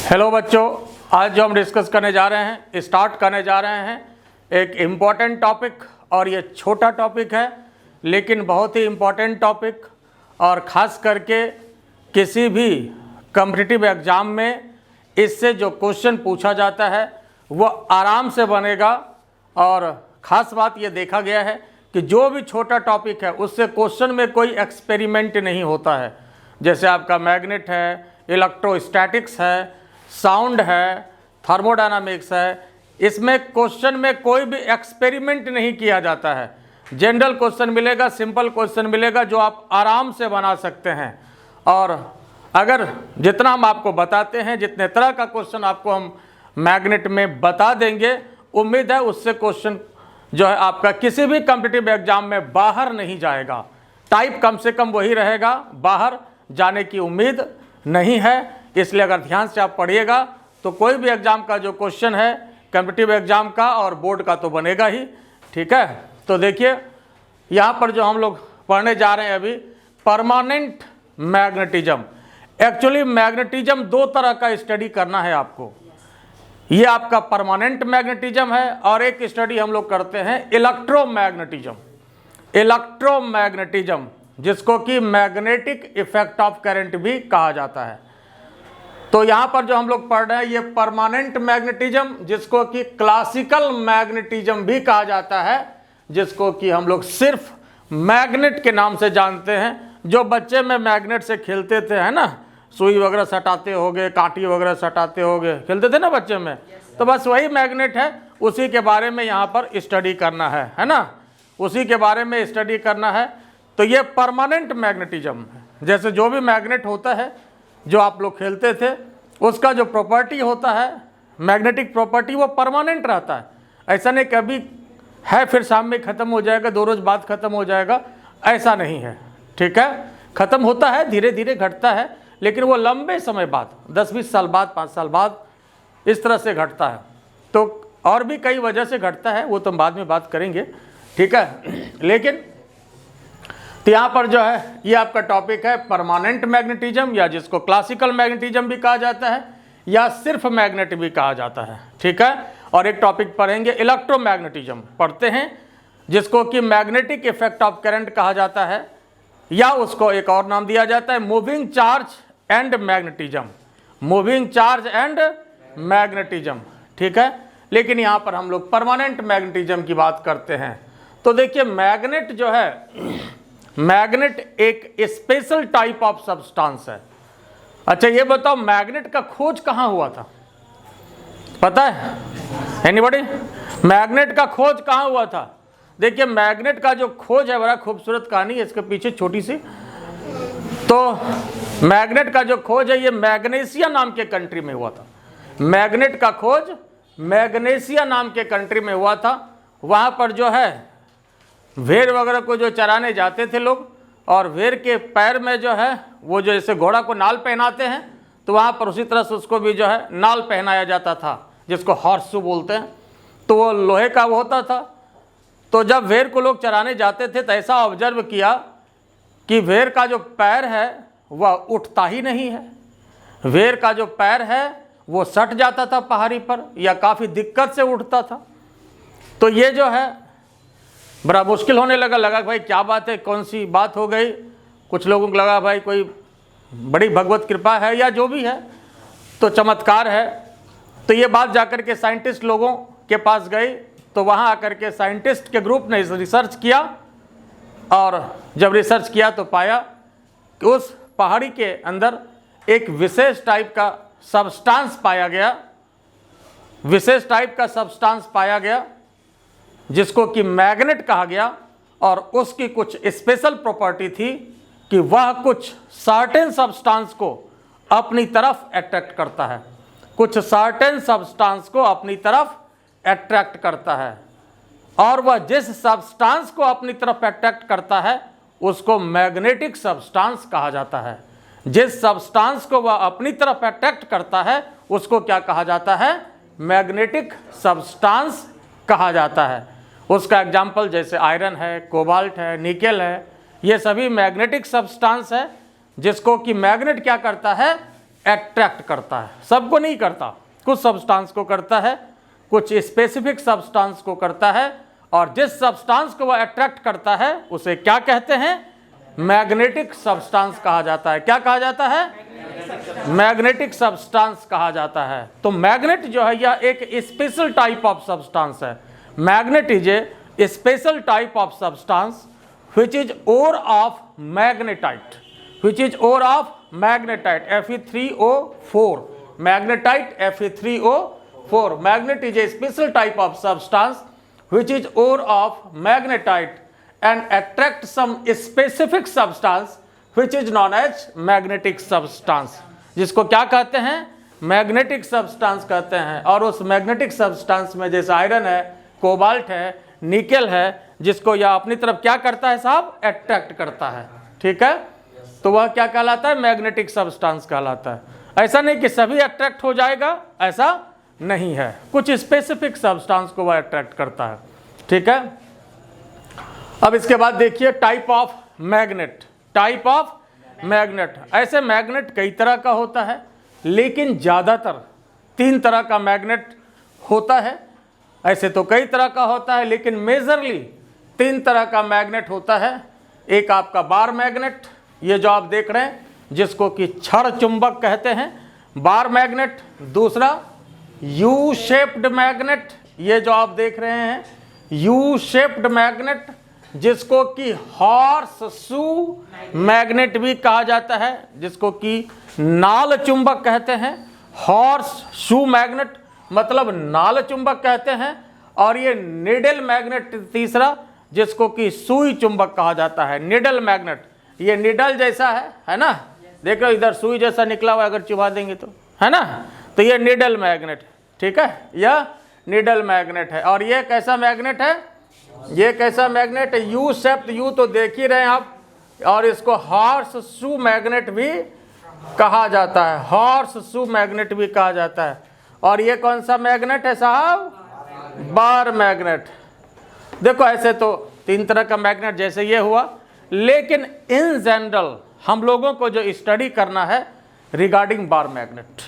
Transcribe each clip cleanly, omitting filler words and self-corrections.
Hello बच्चों, आज जो हम डिस्कस करने जा रहे हैं, स्टार्ट करने जा रहे हैं एक इम्पॉर्टेंट टॉपिक। और ये छोटा टॉपिक है लेकिन बहुत ही इम्पॉर्टेंट टॉपिक, और ख़ास करके किसी भी कॉम्पिटिटिव एग्ज़ाम में इससे जो क्वेश्चन पूछा जाता है वो आराम से बनेगा। और ख़ास बात ये देखा गया है कि जो भी छोटा टॉपिक है उससे क्वेश्चन में कोई एक्सपेरिमेंट नहीं होता है। जैसे आपका मैग्नेट है, इलेक्ट्रोस्टैटिक्स है, साउंड है, थर्मोडायनामिक्स है, इसमें क्वेश्चन में कोई भी एक्सपेरिमेंट नहीं किया जाता है। जनरल क्वेश्चन मिलेगा, सिंपल क्वेश्चन मिलेगा जो आप आराम से बना सकते हैं। और अगर जितना हम आपको बताते हैं, जितने तरह का क्वेश्चन आपको हम मैग्नेट में बता देंगे, उम्मीद है उससे क्वेश्चन जो है आपका किसी भी कॉम्पिटिटिव एग्जाम में बाहर नहीं जाएगा। टाइप कम से कम वही रहेगा, बाहर जाने की उम्मीद नहीं है। इसलिए अगर ध्यान से आप पढ़िएगा तो कोई भी एग्ज़ाम का जो क्वेश्चन है कॉम्पिटिटिव एग्ज़ाम का और बोर्ड का तो बनेगा ही। ठीक है, तो देखिए यहाँ पर जो हम लोग पढ़ने जा रहे हैं अभी, परमानेंट मैग्नेटिज्म। एक्चुअली मैग्नेटिज्म दो तरह का स्टडी करना है आपको। ये आपका परमानेंट मैग्नेटिज्म है और एक स्टडी हम लोग करते हैं इलेक्ट्रोमैग्नेटिज्म। इलेक्ट्रोमैग्नेटिज्म जिसको कि मैग्नेटिक इफेक्ट ऑफ करंट भी कहा जाता है। तो यहाँ पर जो हम लोग पढ़ रहे हैं ये परमानेंट मैग्नेटिज्म, जिसको कि क्लासिकल मैग्नेटिज्म भी कहा जाता है, जिसको कि हम लोग सिर्फ मैग्नेट के नाम से जानते हैं। जो बच्चे में मैग्नेट से खेलते थे, है ना, सुई वगैरह सटाते होगे, कांटी वगैरह सटाते होगे, खेलते थे ना बच्चे में, तो बस वही मैग्नेट है। उसी के बारे में यहाँ पर स्टडी करना है ना, उसी के बारे में स्टडी करना है। तो ये परमानेंट मैग्नेटिज्म है। जैसे जो भी मैग्नेट होता है जो आप लोग खेलते थे, उसका जो प्रॉपर्टी होता है मैग्नेटिक प्रॉपर्टी, वो परमानेंट रहता है। ऐसा नहीं कभी है फिर शाम में ख़त्म हो जाएगा, 2 रोज़ बाद ख़त्म हो जाएगा, ऐसा नहीं है। ठीक है, ख़त्म होता है, धीरे धीरे घटता है, लेकिन वो लंबे समय बाद, 10-20 साल बाद, 5 साल बाद इस तरह से घटता है। तो और भी कई वजह से घटता है, वो तो हम बाद में बात करेंगे। ठीक है, लेकिन तो यहाँ पर जो है ये आपका टॉपिक है परमानेंट मैग्नेटिज्म, या जिसको क्लासिकल मैग्नेटिज्म भी कहा जाता है, या सिर्फ मैग्नेट भी कहा जाता है। ठीक है, और एक टॉपिक पढ़ेंगे इलेक्ट्रोमैग्नेटिज्म पढ़ते हैं, जिसको कि मैग्नेटिक इफेक्ट ऑफ करंट कहा जाता है, या उसको एक और नाम दिया जाता है moving charge and magnetism. Moving charge and magnetism. ठीक है, लेकिन यहाँ पर हम लोग परमानेंट मैग्नेटिज्म की बात करते हैं। तो देखिए मैग्नेट जो है, मैग्नेट एक स्पेशल टाइप ऑफ सब्सटेंस है। अच्छा ये बताओ मैग्नेट का खोज कहाँ हुआ था, पता है एनीबॉडी? मैग्नेट का खोज कहाँ हुआ था? देखिए मैग्नेट का जो खोज है, बड़ा खूबसूरत कहानी है इसके पीछे छोटी सी। तो मैग्नेट का जो खोज है ये मैग्नेशिया नाम के कंट्री में हुआ था। मैग्नेट का खोज मैग्नेशिया नाम के कंट्री में हुआ था। वहाँ पर जो है भेड़ वगैरह को जो चराने जाते थे लोग, और भेड़ के पैर में जो है वो जो जैसे घोड़ा को नाल पहनाते हैं, तो वहाँ पर उसी तरह से उसको भी जो है नाल पहनाया जाता था, जिसको हॉर्स बोलते हैं। तो वो लोहे का वो होता था। तो जब भेड़ को लोग चराने जाते थे तो ऐसा ऑब्जर्व किया कि भेड़ का जो पैर है वह उठता ही नहीं है। भेड़ का जो पैर है वो सट जाता था पहाड़ी पर, या काफ़ी दिक्कत से उठता था। तो ये जो है बड़ा मुश्किल होने लगा भाई क्या बात है, कौन सी बात हो गई। कुछ लोगों को लगा भाई कोई बड़ी भगवत कृपा है या जो भी है, तो चमत्कार है। तो ये बात जाकर के साइंटिस्ट लोगों के पास गई, तो वहाँ आकर के साइंटिस्ट के ग्रुप ने रिसर्च किया, और जब रिसर्च किया तो पाया कि उस पहाड़ी के अंदर एक विशेष टाइप का सब्सटेंस पाया गया, विशेष टाइप का सब्सटेंस पाया गया जिसको कि मैग्नेट कहा गया। और उसकी कुछ स्पेशल प्रॉपर्टी थी कि वह कुछ सर्टेन सब्सटेंस को अपनी तरफ अट्रैक्ट करता है, कुछ सर्टेन सब्सटेंस को अपनी तरफ अट्रैक्ट करता है। और वह जिस सब्सटेंस को अपनी तरफ अट्रैक्ट करता है उसको मैग्नेटिक सब्सटेंस कहा जाता है। जिस सब्सटेंस को वह अपनी तरफ अट्रैक्ट करता है उसको क्या कहा जाता है? मैग्नेटिक सब्सटेंस कहा जाता है। उसका एग्जाम्पल जैसे आयरन है, कोबाल्ट है, निकेल है, ये सभी मैग्नेटिक सब्सटेंस है, जिसको कि मैग्नेट क्या करता है? अट्रैक्ट करता है, सबको नहीं करता, कुछ सब्सटेंस को करता है, कुछ स्पेसिफिक सब्सटेंस को करता है, और जिस सब्सटेंस को वह अट्रैक्ट करता है उसे क्या कहते हैं? मैग्नेटिक सब्सटेंस कहा जाता है। क्या कहा जाता है? मैग्नेटिक सब्सटेंस कहा जाता है। तो मैग्नेट जो है यह एक स्पेशल टाइप ऑफ सब्सटेंस है। Magnet is a special type of substance which is ore of magnetite, which is ore of magnetite, Fe3O4, magnetite Fe3O4. Magnet is a special type of substance which is ore of magnetite and attract some specific substance which is known as magnetic substance, जिसको क्या कहते हैं? Magnetic substance कहते हैं। और उस magnetic substance में जैसे आयरन है, कोबाल्ट है, निकेल है, जिसको यह अपनी तरफ क्या करता है साहब? अट्रैक्ट करता है। ठीक है, तो वह क्या कहलाता है? मैग्नेटिक सब्सटेंस कहलाता है। ऐसा नहीं कि सभी अट्रैक्ट हो जाएगा, ऐसा नहीं है, कुछ स्पेसिफिक सब्सटेंस को वह अट्रैक्ट करता है। ठीक है, अब इसके बाद देखिए type of magnet. Type of magnet, ऐसे मैग्नेट कई तरह का होता है, लेकिन ज़्यादातर 3 तरह का मैग्नेट होता है। ऐसे तो कई तरह का होता है, लेकिन मेजरली 3 तरह का मैग्नेट होता है। एक आपका बार मैग्नेट, ये जो आप देख रहे हैं, जिसको कि छड़ चुंबक कहते हैं, बार मैग्नेट। दूसरा यू शेप्ड मैग्नेट, ये जो आप देख रहे हैं यू शेप्ड मैग्नेट, जिसको कि हॉर्स शू मैग्नेट भी कहा जाता है, जिसको कि नाल चुंबक कहते हैं। हॉर्स शू मैग्नेट मतलब नाल चुंबक कहते हैं। और ये निडल मैग्नेट तीसरा, जिसको कि सुई चुंबक कहा जाता है। निडल मैग्नेट, ये निडल जैसा है ना, देखो इधर सुई जैसा निकला हुआ, अगर चुभा देंगे तो, है ना, तो ये निडल मैग्नेट। ठीक है, यह निडल मैग्नेट है। और ये कैसा मैग्नेट है? ये कैसा मैग्नेट है? यू शेप्ड, यू तो देख ही रहे हैं आप। और इसको हॉर्स शू मैग्नेट भी कहा जाता है, हॉर्स शू मैग्नेट भी कहा जाता है। और ये कौन सा मैग्नेट है साहब? Bar magnet. देखो ऐसे तो 3 तरह का मैग्नेट जैसे ये हुआ, लेकिन इन जनरल हम लोगों को जो स्टडी करना है regarding bar magnet,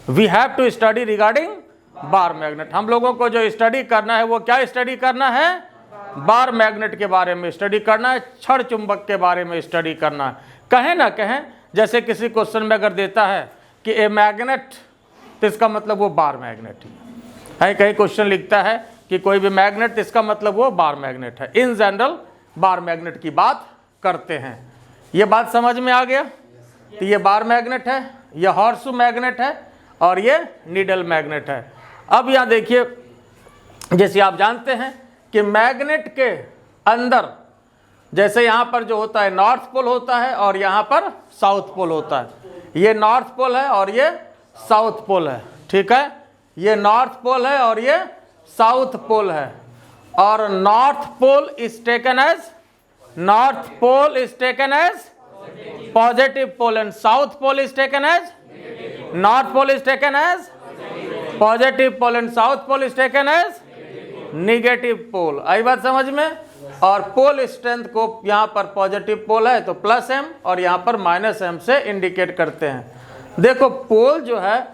we have to study regarding bar magnet. हम लोगों को जो स्टडी करना है वो क्या स्टडी करना है? बार मैग्नेट के बारे में स्टडी करना है, छड़ चुंबक के बारे में स्टडी करना है। कहें ना कहें, जैसे किसी क्वेश्चन में अगर देता है कि ए मैग्नेट, तो इसका मतलब वो बार मैग्नेट है। कहीं क्वेश्चन लिखता है कि कोई भी मैग्नेट, तो इसका मतलब वो बार मैग्नेट है। इन जनरल बार मैग्नेट की बात करते हैं। ये बात समझ में आ गया? तो ये बार मैग्नेट है, ये हॉर्सशू मैग्नेट है, और ये नीडल मैग्नेट है। अब यहाँ देखिए, जैसे आप जानते हैं कि मैग्नेट के अंदर, जैसे यहाँ पर जो होता है नॉर्थ पोल होता है, और यहाँ पर साउथ पोल होता है। ये नॉर्थ पोल है और ये साउथ पोल है। ठीक है, ये नॉर्थ पोल है और ये साउथ पोल है। और north pole is taken as, north pole is taken as positive pole, and south pole is taken as, north pole is taken as positive pole, and south pole is taken as negative pole. आई बात समझ में? और pole strength को यहाँ पर positive पोल है तो +m, और यहाँ पर -m से इंडिकेट करते हैं। देखो पोल जो है,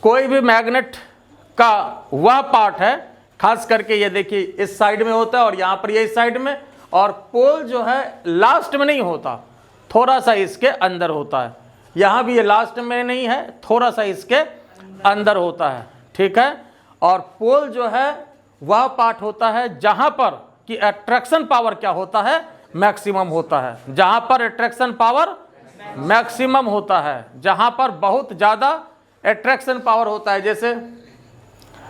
कोई भी मैग्नेट का वह पार्ट है, खास करके ये देखिए इस साइड में होता है और यहाँ पर ये इस साइड में, और पोल जो है लास्ट में नहीं होता, थोड़ा सा इसके अंदर होता है। यहाँ भी ये लास्ट में नहीं है, थोड़ा सा इसके अंदर होता है। ठीक है, और पोल जो है वह पार्ट होता है जहाँ पर कि अट्रैक्शन पावर क्या होता है? मैक्सिमम होता है। जहाँ पर अट्रैक्शन पावर मैक्सिमम होता है, जहाँ पर बहुत ज़्यादा अट्रैक्शन पावर होता है। जैसे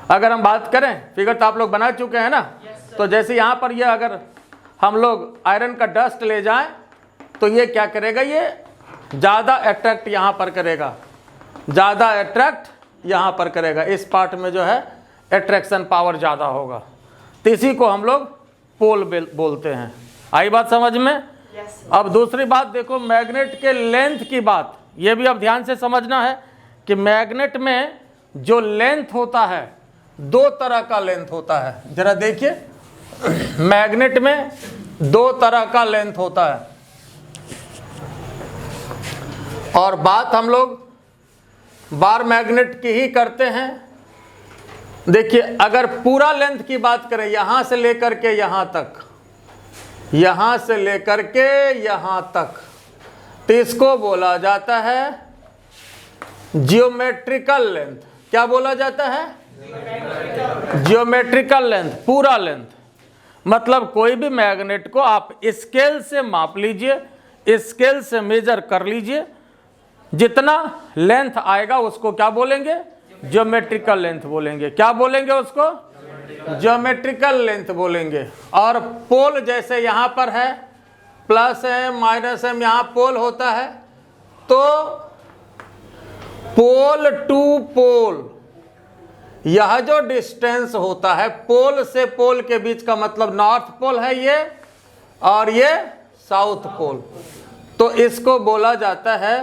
अगर हम बात करें, फिगर तो आप लोग बना चुके हैं ना, तो जैसे यहाँ पर ये अगर हम लोग आयरन का डस्ट ले जाएं तो ये क्या करेगा? ये ज़्यादा अट्रैक्ट यहाँ पर करेगा, ज़्यादा अट्रैक्ट यहाँ पर करेगा। इस पार्ट में जो है अट्रैक्शन पावर ज़्यादा होगा, तो इसी को हम लोग पोल बोलते हैं। आई बात समझ में? अब दूसरी बात देखो, मैग्नेट के लेंथ की बात, ये भी अब ध्यान से समझना है कि मैग्नेट में जो लेंथ होता है, 2 तरह का लेंथ होता है। जरा देखिए, मैग्नेट में 2 तरह का लेंथ होता है। और बात हम लोग बार मैग्नेट की ही करते हैं। देखिए अगर पूरा लेंथ की बात करें यहां से लेकर के यहां तक, यहां से लेकर के यहां तक, तो इसको बोला जाता है जियोमेट्रिकल लेंथ। क्या बोला जाता है? जियोमेट्रिकल लेंथ, पूरा लेंथ। मतलब कोई भी मैग्नेट को आप स्केल से माप लीजिए, स्केल से मेजर कर लीजिए, जितना लेंथ आएगा उसको क्या बोलेंगे? ज्योमेट्रिकल लेंथ बोलेंगे। क्या बोलेंगे उसको? ज्योमेट्रिकल लेंथ बोलेंगे। और पोल जैसे यहां पर है प्लस एम माइनस एम, यहां पोल होता है, तो पोल टू पोल यह जो डिस्टेंस होता है पोल से पोल के बीच का, मतलब नॉर्थ पोल है ये और ये साउथ पोल, तो इसको बोला जाता है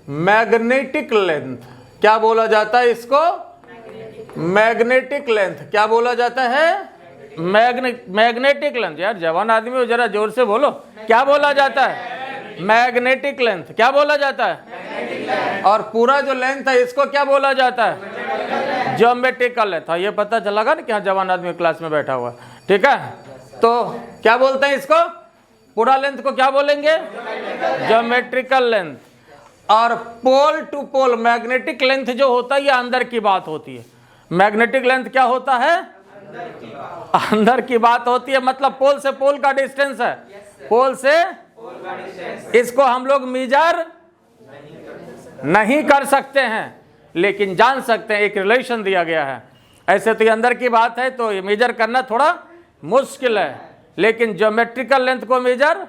मैग्नेटिक लेंथ। क्या बोला जाता है इसको? Magnetic length. क्या बोला जाता है? Magnetic length. यार जवान आदमी हो, जरा जोर से बोलो, क्या बोला जाता है? Magnetic length. क्या बोला जाता है? और पूरा जो लेंथ है इसको क्या बोला जाता है? Geometrical length. ये पता चलेगा ना कि हाँ जवान आदमी क्लास में बैठा हुआ, ठीक है। तो क्या बोलते हैं इसको? पूरा लेंथ को क्या बोलेंगे? Geometrical length. और pole to pole magnetic length जो होता है ये अंदर की बात होती है। मैग्नेटिक लेंथ क्या होता है? अंदर की बात होती है, मतलब पोल से पोल का डिस्टेंस है, पोल से। इसको हम लोग मेजर नहीं कर सकते हैं, लेकिन जान सकते हैं, एक रिलेशन दिया गया है। ऐसे तो ये अंदर की बात है, तो ये मेजर करना थोड़ा मुश्किल है, लेकिन ज्योमेट्रिकल लेंथ को मेजर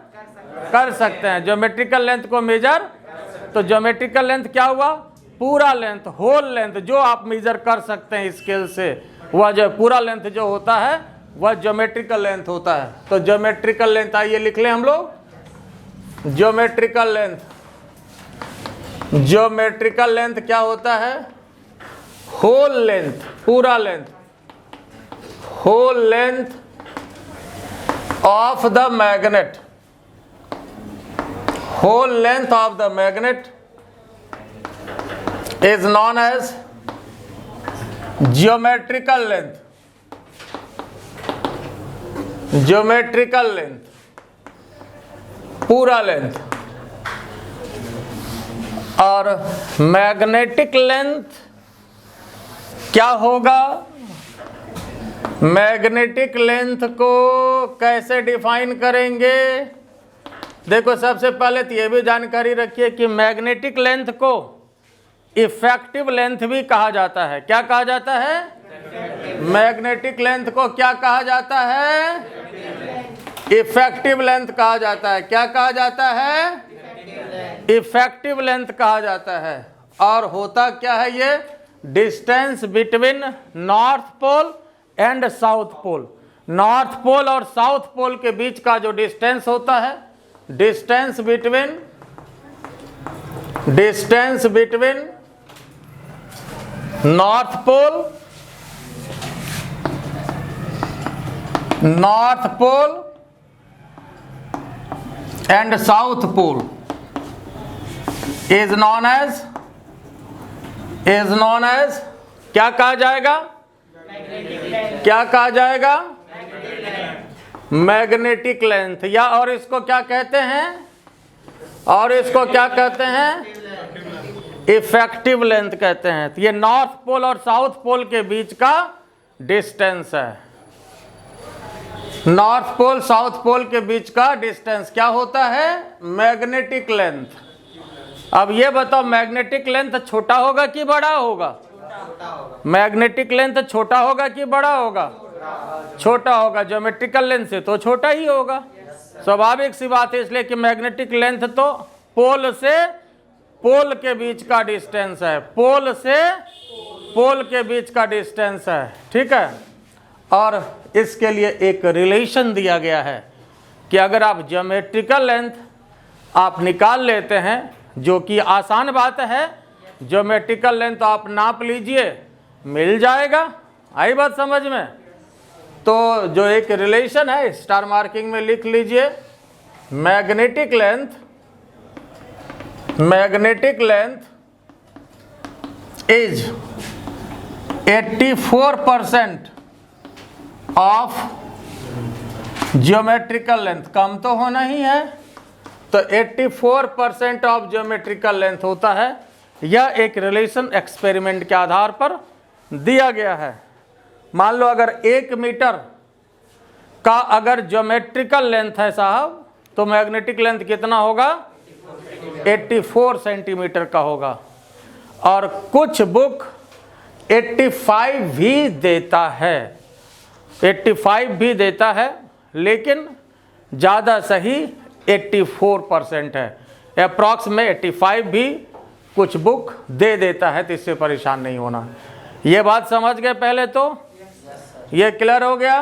कर सकते हैं। ज्योमेट्रिकल लेंथ को मेजर, तो ज्योमेट्रिकल लेंथ क्या हुआ? पूरा लेंथ, होल लेंथ जो आप मेजर कर सकते हैं स्केल से, वह जो पूरा लेंथ जो होता है वह ज्योमेट्रिकल लेंथ होता है। तो ज्योमेट्रिकल लेंथ आइए लिख लें हम लोग, ज्योमेट्रिकल लेंथ। ज्योमेट्रिकल लेंथ क्या होता है? होल लेंथ, पूरा length, whole length of the magnet, whole length of the magnet is known as geometrical length. Geometrical length, पूरा लेंथ। और मैग्नेटिक लेंथ क्या होगा? मैग्नेटिक लेंथ को कैसे डिफाइन करेंगे? देखो सबसे पहले तो ये भी जानकारी रखिए कि मैग्नेटिक लेंथ को इफेक्टिव लेंथ भी कहा जाता है। क्या कहा जाता है? मैग्नेटिक लेंथ को क्या कहा जाता है? इफेक्टिव लेंथ कहा जाता है। क्या कहा जाता है? इफेक्टिव लेंथ कहा जाता है। और होता क्या है ये? Distance between north pole and south pole. North pole और साउथ पोल के बीच का जो डिस्टेंस होता है, distance between north pole and south pole is known as क्या कहा जाएगा? क्या कहा जाएगा? Magnetic length. या और इसको क्या कहते हैं? और इसको क्या कहते हैं? इफेक्टिव लेंथ कहते हैं। तो ये नॉर्थ पोल और साउथ पोल के बीच का डिस्टेंस है। नॉर्थ पोल साउथ पोल के बीच का डिस्टेंस क्या होता है? Magnetic length. अब ये बताओ मैग्नेटिक लेंथ छोटा होगा कि बड़ा होगा? मैग्नेटिक लेंथ छोटा होगा कि बड़ा होगा? छोटा होगा। ज्योमेट्रिकल लेंथ से तो छोटा ही होगा, स्वाभाविक सी बात है। इसलिए कि मैग्नेटिक लेंथ तो पोल से पोल के बीच का डिस्टेंस है, पोल से पोल के बीच का डिस्टेंस है, ठीक है। और इसके लिए एक रिलेशन दिया गया है कि अगर आप ज्योमेट्रिकल लेंथ आप निकाल लेते हैं, जो कि आसान बात है, ज्योमेट्रिकल लेंथ आप नाप लीजिए, मिल जाएगा। आई बात समझ में? तो जो एक रिलेशन है स्टार मार्किंग में लिख लीजिए, magnetic length is 84% of geometrical length, कम तो होना ही है, तो 84% ऑफ ज्योमेट्रिकल लेंथ होता है। यह एक रिलेशन एक्सपेरिमेंट के आधार पर दिया गया है। मान लो अगर 1 मीटर का अगर ज्योमेट्रिकल लेंथ है साहब, तो मैग्नेटिक लेंथ कितना होगा? 84 सेंटीमीटर का होगा। और कुछ बुक 85 भी देता है, 85 भी देता है, लेकिन ज़्यादा सही 84% है। अप्रॉक्स में 85 भी कुछ बुक दे देता है, तो इससे परेशान नहीं होना। ये बात समझ गए पहले? तो ये क्लियर हो गया।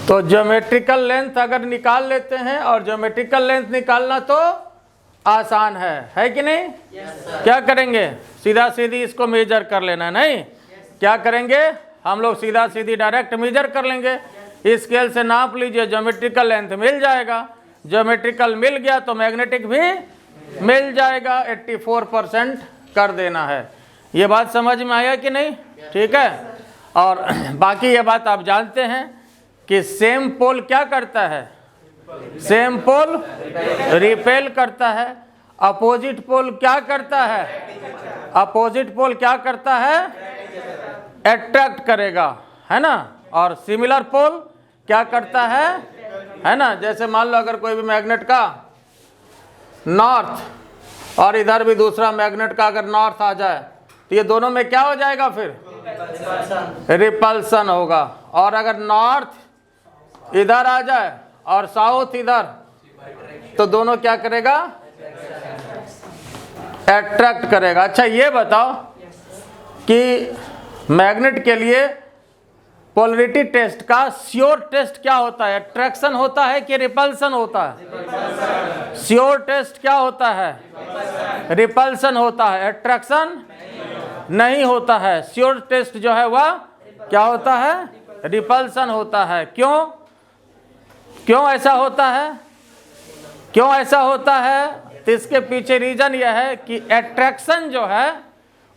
तो ज्योमेट्रिकल लेंथ अगर निकाल लेते हैं, और ज्योमेट्रिकल लेंथ निकालना तो आसान है कि नहीं? क्या करेंगे? सीधा सीधी इसको मेजर कर लेना, नहीं? क्या करेंगे हम लोग? सीधा सीधी डायरेक्ट मेजर कर लेंगे, स्केल से नाप लीजिए, ज्योमेट्रिकल लेंथ मिल जाएगा। ज्योमेट्रिकल मिल गया तो मैग्नेटिक भी मिल जाएगा। 84% कर देना है। ये बात समझ में आया कि नहीं? ठीक है। और बाकी ये बात आप जानते हैं कि सेम पोल क्या करता है? सेम पोल रिपेल करता है। अपोजिट पोल क्या करता है? अपोजिट पोल क्या करता है? अट्रैक्ट करेगा, है ना। और सिमिलर पोल क्या करता है ना। जैसे मान लो अगर कोई भी मैग्नेट का नॉर्थ, और इधर भी दूसरा मैग्नेट का अगर नॉर्थ आ जाए, तो ये दोनों में क्या हो जाएगा? फिर रिपल्सन होगा। और अगर नॉर्थ इधर आ जाए और साउथ इधर, तो दोनों क्या करेगा? अट्रैक्ट करेगा। अच्छा ये बताओ कि मैग्नेट के लिए पोलरिटी टेस्ट का श्योर टेस्ट क्या होता है? अट्रैक्शन होता है कि रिपल्सन होता है? श्योर टेस्ट क्या होता है? रिपल्सन होता है, अट्रैक्शन नहीं होता है। श्योर टेस्ट जो है वह क्या होता है? रिपल्सन होता है। क्यों? क्यों ऐसा होता है? क्यों ऐसा होता है? तो इसके पीछे रीजन यह है कि अट्रैक्शन जो है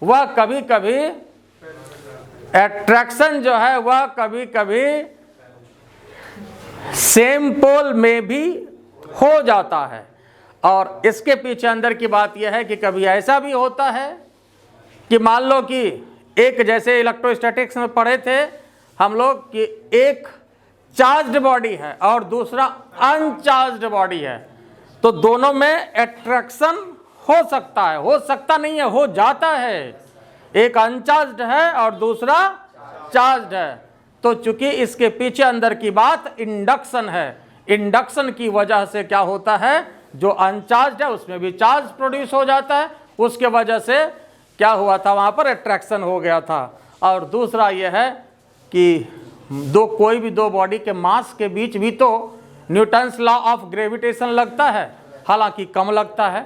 वह कभी कभी सेम पोल में भी हो जाता है। और इसके पीछे अंदर की बात यह है कि कभी ऐसा भी होता है कि मान लो कि एक, जैसे इलेक्ट्रोस्टैटिक्स में पढ़े थे हम लोग कि एक चार्ज्ड बॉडी है और दूसरा अनचार्ज्ड बॉडी है, तो दोनों में अट्रैक्शन हो सकता है, हो सकता नहीं है, हो जाता है। एक अनचार्ज्ड है और दूसरा चार्ज्ड है, तो चूंकि इसके पीछे अंदर की बात इंडक्शन है, इंडक्शन की वजह से क्या होता है? जो अनचार्ज्ड है उसमें भी चार्ज प्रोड्यूस हो जाता है, उसके वजह से क्या हुआ था? वहाँ पर अट्रैक्शन हो गया था। और दूसरा यह है कि कोई भी दो बॉडी के मास के बीच भी तो न्यूटन्स लॉ ऑफ ग्रेविटेशन लगता है, हालांकि कम लगता है,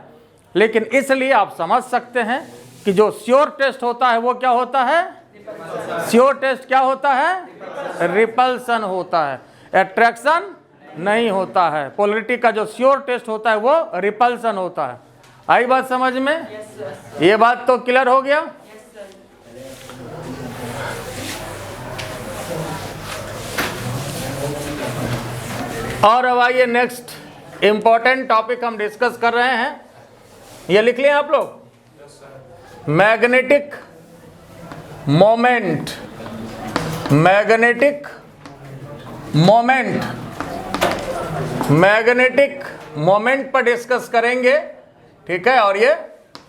लेकिन इसलिए आप समझ सकते हैं कि जो श्योर टेस्ट होता है वो क्या होता है? श्योर टेस्ट क्या होता है? रिपल्सन होता है, अट्रैक्शन नहीं होता है। पोलरिटी का जो श्योर टेस्ट होता है वो रिपल्सन होता है। आई बात समझ में? ये बात तो क्लियर हो गया। और अब आइए नेक्स्ट इंपॉर्टेंट टॉपिक हम डिस्कस कर रहे हैं, ये लिख लिया आप लोग, magnetic moment. Magnetic moment, magnetic moment पर डिस्कस करेंगे, ठीक है। और ये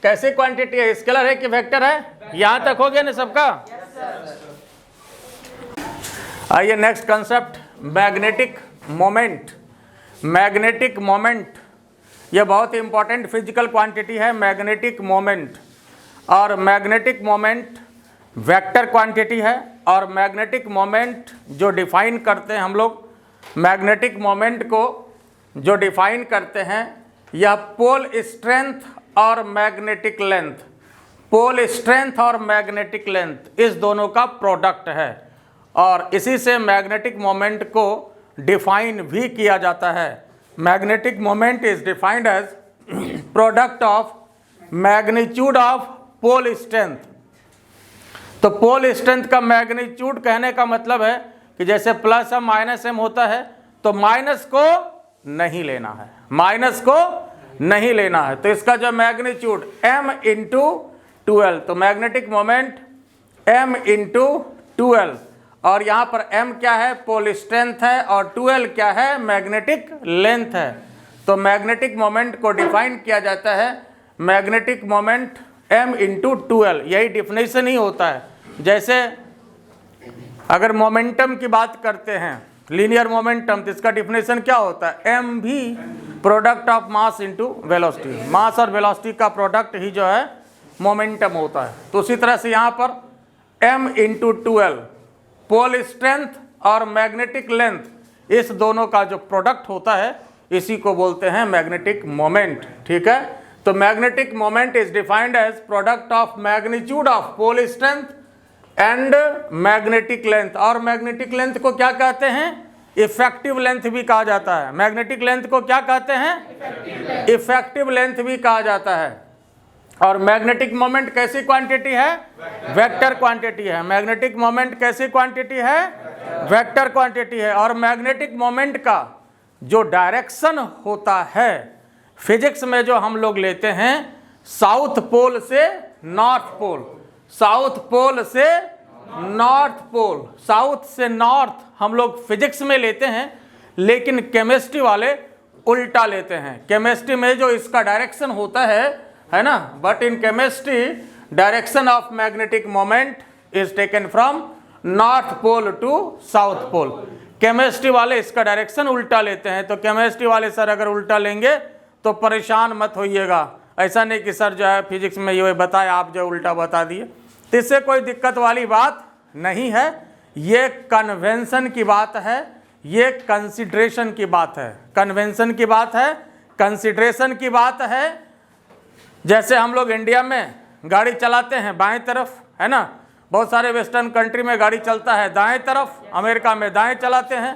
कैसे क्वांटिटी है? स्केलर है कि वेक्टर है? यहां तक हो गया ना सबका? आइए next concept, magnetic moment. Magnetic moment यह बहुत ही इंपॉर्टेंट फिजिकल क्वांटिटी है, मैग्नेटिक मोमेंट। और मैग्नेटिक मोमेंट वेक्टर क्वांटिटी है। और मैग्नेटिक मोमेंट जो डिफाइन करते हैं हम लोग, मैग्नेटिक मोमेंट को जो डिफाइन करते हैं, यह पोल स्ट्रेंथ और मैग्नेटिक लेंथ, पोल स्ट्रेंथ और मैग्नेटिक लेंथ, इस दोनों का प्रोडक्ट है। और इसी से मैग्नेटिक मोमेंट को डिफाइन भी किया जाता है। Magnetic moment is defined as product of magnitude of pole strength. तो पोल स्ट्रेंथ का मैग्नीट्यूड कहने का मतलब है कि जैसे प्लस एम माइनस एम होता है तो माइनस को नहीं लेना है, माइनस को नहीं लेना है। तो इसका जो मैग्नीट्यूड m इंटू 12, तो मैग्नेटिक मोमेंट m इंटू 12, और यहाँ पर m क्या है, पोल स्ट्रेंथ है, और 12 क्या है, मैग्नेटिक लेंथ है। तो मैग्नेटिक मोमेंट को डिफाइन किया जाता है मैग्नेटिक मोमेंट m इंटू 12, यही डिफिनेशन ही होता है। जैसे अगर मोमेंटम की बात करते हैं, लीनियर मोमेंटम, तो इसका डिफिनेशन क्या होता है, m भी product of mass into velocity, mass और वेलोसिटी का प्रोडक्ट ही जो है मोमेंटम होता है। तो उसी तरह से यहाँ पर m इंटू 12 पोल स्ट्रेंथ और मैग्नेटिक लेंथ, इस दोनों का जो प्रोडक्ट होता है इसी को बोलते हैं मैग्नेटिक मोमेंट। ठीक है, तो magnetic moment is defined as product of magnitude of pole strength and magnetic length. और मैग्नेटिक लेंथ को क्या कहते हैं, इफेक्टिव लेंथ भी कहा जाता है। मैग्नेटिक लेंथ को क्या कहते हैं, इफेक्टिव लेंथ भी कहा जाता है। और मैग्नेटिक मोमेंट कैसी क्वांटिटी है, वेक्टर क्वांटिटी है। मैग्नेटिक मोमेंट कैसी क्वांटिटी है, वेक्टर क्वांटिटी है। और मैग्नेटिक मोमेंट का जो डायरेक्शन होता है, फिजिक्स में जो हम लोग लेते हैं साउथ पोल से नॉर्थ पोल, साउथ पोल से नॉर्थ पोल, साउथ से नॉर्थ हम लोग फिजिक्स में लेते हैं, लेकिन केमिस्ट्री वाले उल्टा लेते हैं। केमिस्ट्री में जो इसका डायरेक्शन होता है ना, but in chemistry direction of magnetic moment is taken from north pole to south pole. Chemistry वाले इसका डायरेक्शन उल्टा लेते हैं। तो केमिस्ट्री वाले सर अगर उल्टा लेंगे तो परेशान मत होइएगा, ऐसा नहीं कि सर जो है फिजिक्स में ये बताया आप जो उल्टा बता दिए। तो इससे कोई दिक्कत वाली बात नहीं है, ये कन्वेंशन की बात है, ये कंसिडरेशन की बात है, कन्वेंशन की बात है, कंसिडरेशन की बात है। जैसे हम लोग इंडिया में गाड़ी चलाते हैं बाएं तरफ, है ना, बहुत सारे वेस्टर्न कंट्री में गाड़ी चलता है दाएं तरफ, अमेरिका में दाएं चलाते हैं।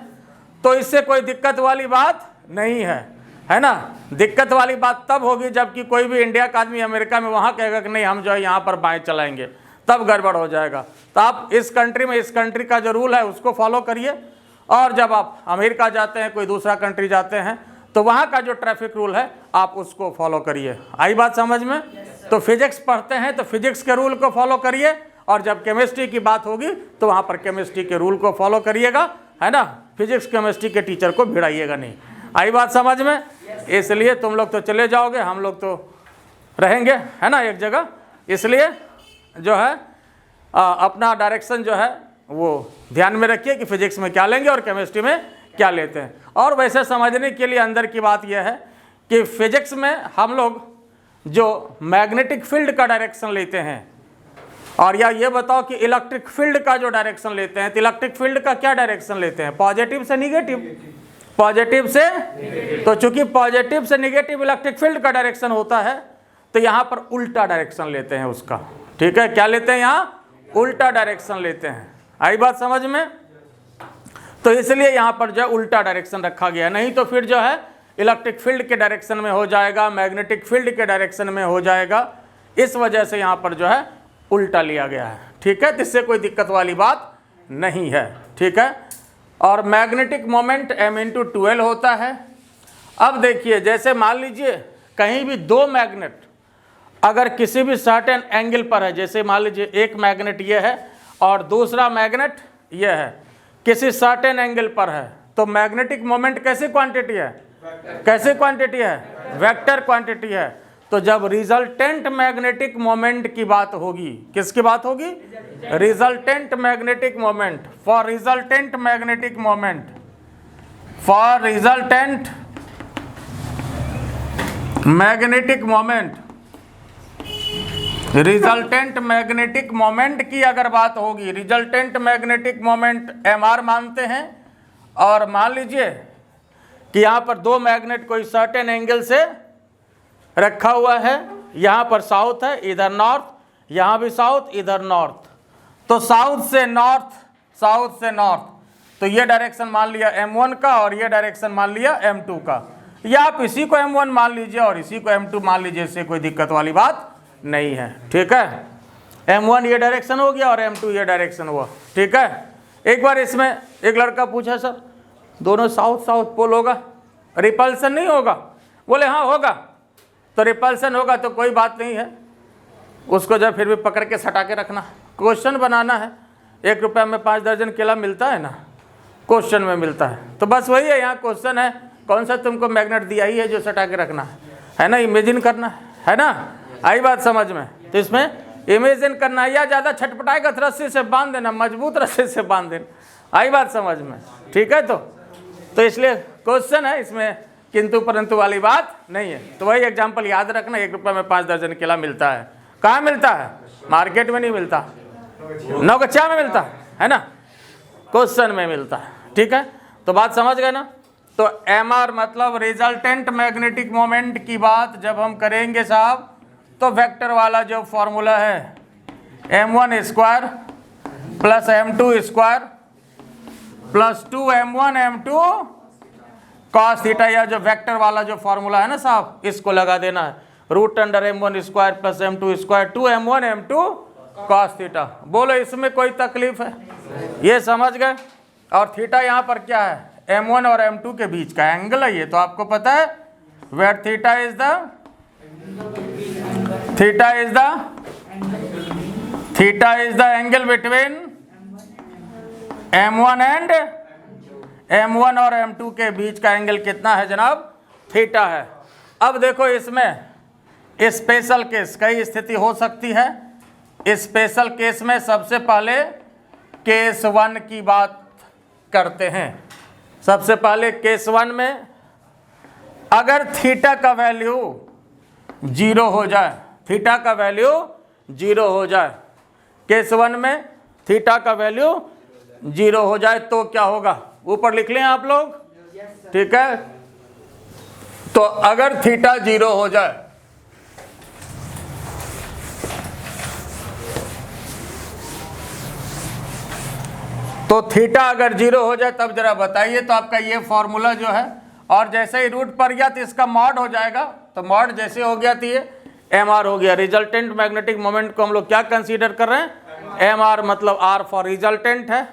तो इससे कोई दिक्कत वाली बात नहीं है ना। दिक्कत वाली बात तब होगी जबकि कोई भी इंडिया का आदमी अमेरिका में वहाँ कहेगा कि नहीं हम जो है यहाँ पर बाएं चलाएंगे, तब गड़बड़ हो जाएगा। तो आप इस कंट्री में इस कंट्री का जो रूल है उसको फॉलो करिए, और जब आप अमेरिका जाते हैं, कोई दूसरा कंट्री जाते हैं, तो वहाँ का जो ट्रैफिक रूल है आप उसको फॉलो करिए। आई बात समझ में? तो फिजिक्स पढ़ते हैं तो फिजिक्स के रूल को फॉलो करिए, और जब केमिस्ट्री की बात होगी तो वहाँ पर केमिस्ट्री के रूल को फॉलो करिएगा, है ना। फिजिक्स केमिस्ट्री के टीचर को भिड़ाइएगा नहीं। आई बात समझ में? इसलिए तुम लोग तो चले जाओगे, हम लोग तो रहेंगे, है ना, एक जगह। इसलिए जो है अपना डायरेक्शन जो है वो ध्यान में रखिए कि फिजिक्स में क्या लेंगे और केमिस्ट्री में क्या लेते हैं। और वैसे समझने के लिए अंदर की बात यह है कि फिजिक्स में हम लोग जो मैग्नेटिक फील्ड का डायरेक्शन लेते हैं, और या ये बताओ कि इलेक्ट्रिक फील्ड का जो डायरेक्शन लेते हैं, तो इलेक्ट्रिक फील्ड का क्या डायरेक्शन लेते हैं, पॉजिटिव से निगेटिव, पॉजिटिव से। तो चूंकि पॉजिटिव से निगेटिव इलेक्ट्रिक फील्ड का डायरेक्शन होता है, तो यहाँ पर उल्टा डायरेक्शन लेते हैं उसका। ठीक है, क्या लेते हैं यहाँ, उल्टा डायरेक्शन लेते हैं। आई बात समझ में? तो इसलिए यहाँ पर जो है उल्टा डायरेक्शन रखा गया, नहीं तो फिर जो है इलेक्ट्रिक फील्ड के डायरेक्शन में हो जाएगा, मैग्नेटिक फील्ड के डायरेक्शन में हो जाएगा। इस वजह से यहाँ पर जो है उल्टा लिया गया है। ठीक है, इससे कोई दिक्कत वाली बात नहीं है। ठीक है, और मैग्नेटिक मोमेंट m इंटू 12 होता है। अब देखिए, जैसे मान लीजिए कहीं भी दो मैग्नेट अगर किसी भी सर्टेन एंगल पर है, जैसे मान लीजिए एक मैग्नेट ये है और दूसरा मैग्नेट ये है, किसी सर्टेन एंगल पर है, तो मैग्नेटिक मोमेंट कैसी क्वांटिटी है, कैसी क्वांटिटी है, वेक्टर क्वांटिटी है। तो जब रिजल्टेंट मैग्नेटिक मोमेंट की बात होगी, किसकी बात होगी, resultant magnetic moment, for resultant magnetic moment, for resultant magnetic moment, resultant magnetic moment की अगर बात होगी, रिजल्टेंट मैग्नेटिक मोमेंट mr मानते हैं, और मान लीजिए कि यहाँ पर दो मैग्नेट कोई सर्टेन एंगल से रखा हुआ है, यहाँ पर साउथ है, इधर नॉर्थ, यहाँ भी साउथ, इधर नॉर्थ। तो साउथ से नॉर्थ, साउथ से नॉर्थ, तो ये डायरेक्शन मान लिया m1 का और ये डायरेक्शन मान लिया m2 का। या आप इसी को M1 मान लीजिए और इसी को M2 मान लीजिए, इससे कोई दिक्कत वाली बात नहीं है। ठीक है, M1 ये डायरेक्शन हो गया और M2 ये डायरेक्शन हुआ। ठीक है, एक बार इसमें एक लड़का पूछा, सर दोनों साउथ साउथ पोल होगा, रिपल्सन नहीं होगा? बोले हाँ होगा। तो रिपल्सन होगा तो कोई बात नहीं है, उसको जब फिर भी पकड़ के सटा के रखना। क्वेश्चन बनाना है, 1 रुपये में 5 दर्जन केला मिलता है ना, क्वेश्चन में मिलता है। तो बस वही है, यहाँ क्वेश्चन है कौन सा तुमको मैग्नेट दिया ही है जो सटा के रखना है ना, इमेजिन करना है ना। आई बात समझ में? तो इसमें इमेजिन करना है, या ज़्यादा छटपटाएगा तो रस्सी से बांध देना, मजबूत रस्सी से बांध देना। आई बात समझ में? ठीक है, तो इसलिए क्वेश्चन है, इसमें किंतु परंतु वाली बात नहीं है। तो वही एग्जाम्पल याद रखना, 1 रुपये में 5 दर्जन केला मिलता है। कहाँ मिलता है? मार्केट में नहीं मिलता, नौगछिया में मिलता है ना, क्वेश्चन में मिलता है। ठीक है, तो बात समझ गए ना। तो MR मतलब रिजल्टेंट मैग्नेटिक मोमेंट की बात जब हम करेंगे साहब, तो वेक्टर वाला जो फॉर्मूला है M1 square plus M2 square plus 2M1 M2 cos theta, या जो वेक्टर वाला जो फॉर्मूला है ना साहब, इसको लगा देना है। Root under M1 square plus M2 square 2M1 M2 cos theta. बोलो इसमें कोई तकलीफ है? ये समझ गए। और थीटा यहाँ पर क्या है? M1 और M2 के बीच का एंगल है ये, तो आपको पता है where theta is the angle between M1 और M2 के बीच का एंगल कितना है जनाब? थीटा है। अब देखो इसमें स्पेशल केस, कई स्थिति हो सकती है। स्पेशल केस में सबसे पहले केस 1 की बात करते हैं। सबसे पहले केस 1 में अगर थीटा का वैल्यू 0 हो जाए, थीटा का वैल्यू 0 हो जाए, केस 1 में थीटा का वैल्यू 0 हो जाए तो क्या होगा? ऊपर लिख लें आप लोग। ठीक है, तो अगर थीटा 0 हो जाए, तो थीटा अगर 0 हो जाए तब जरा बताइए। तो आपका ये फॉर्मूला जो है, और जैसे ही रूट पर गया तो इसका मॉड हो जाएगा। तो मॉड जैसे हो गया तो ये MR हो गया। रिजल्टेंट मैग्नेटिक मोमेंट को हम लोग क्या कंसीडर कर रहे हैं? MR, मतलब R फॉर रिजल्टेंट है।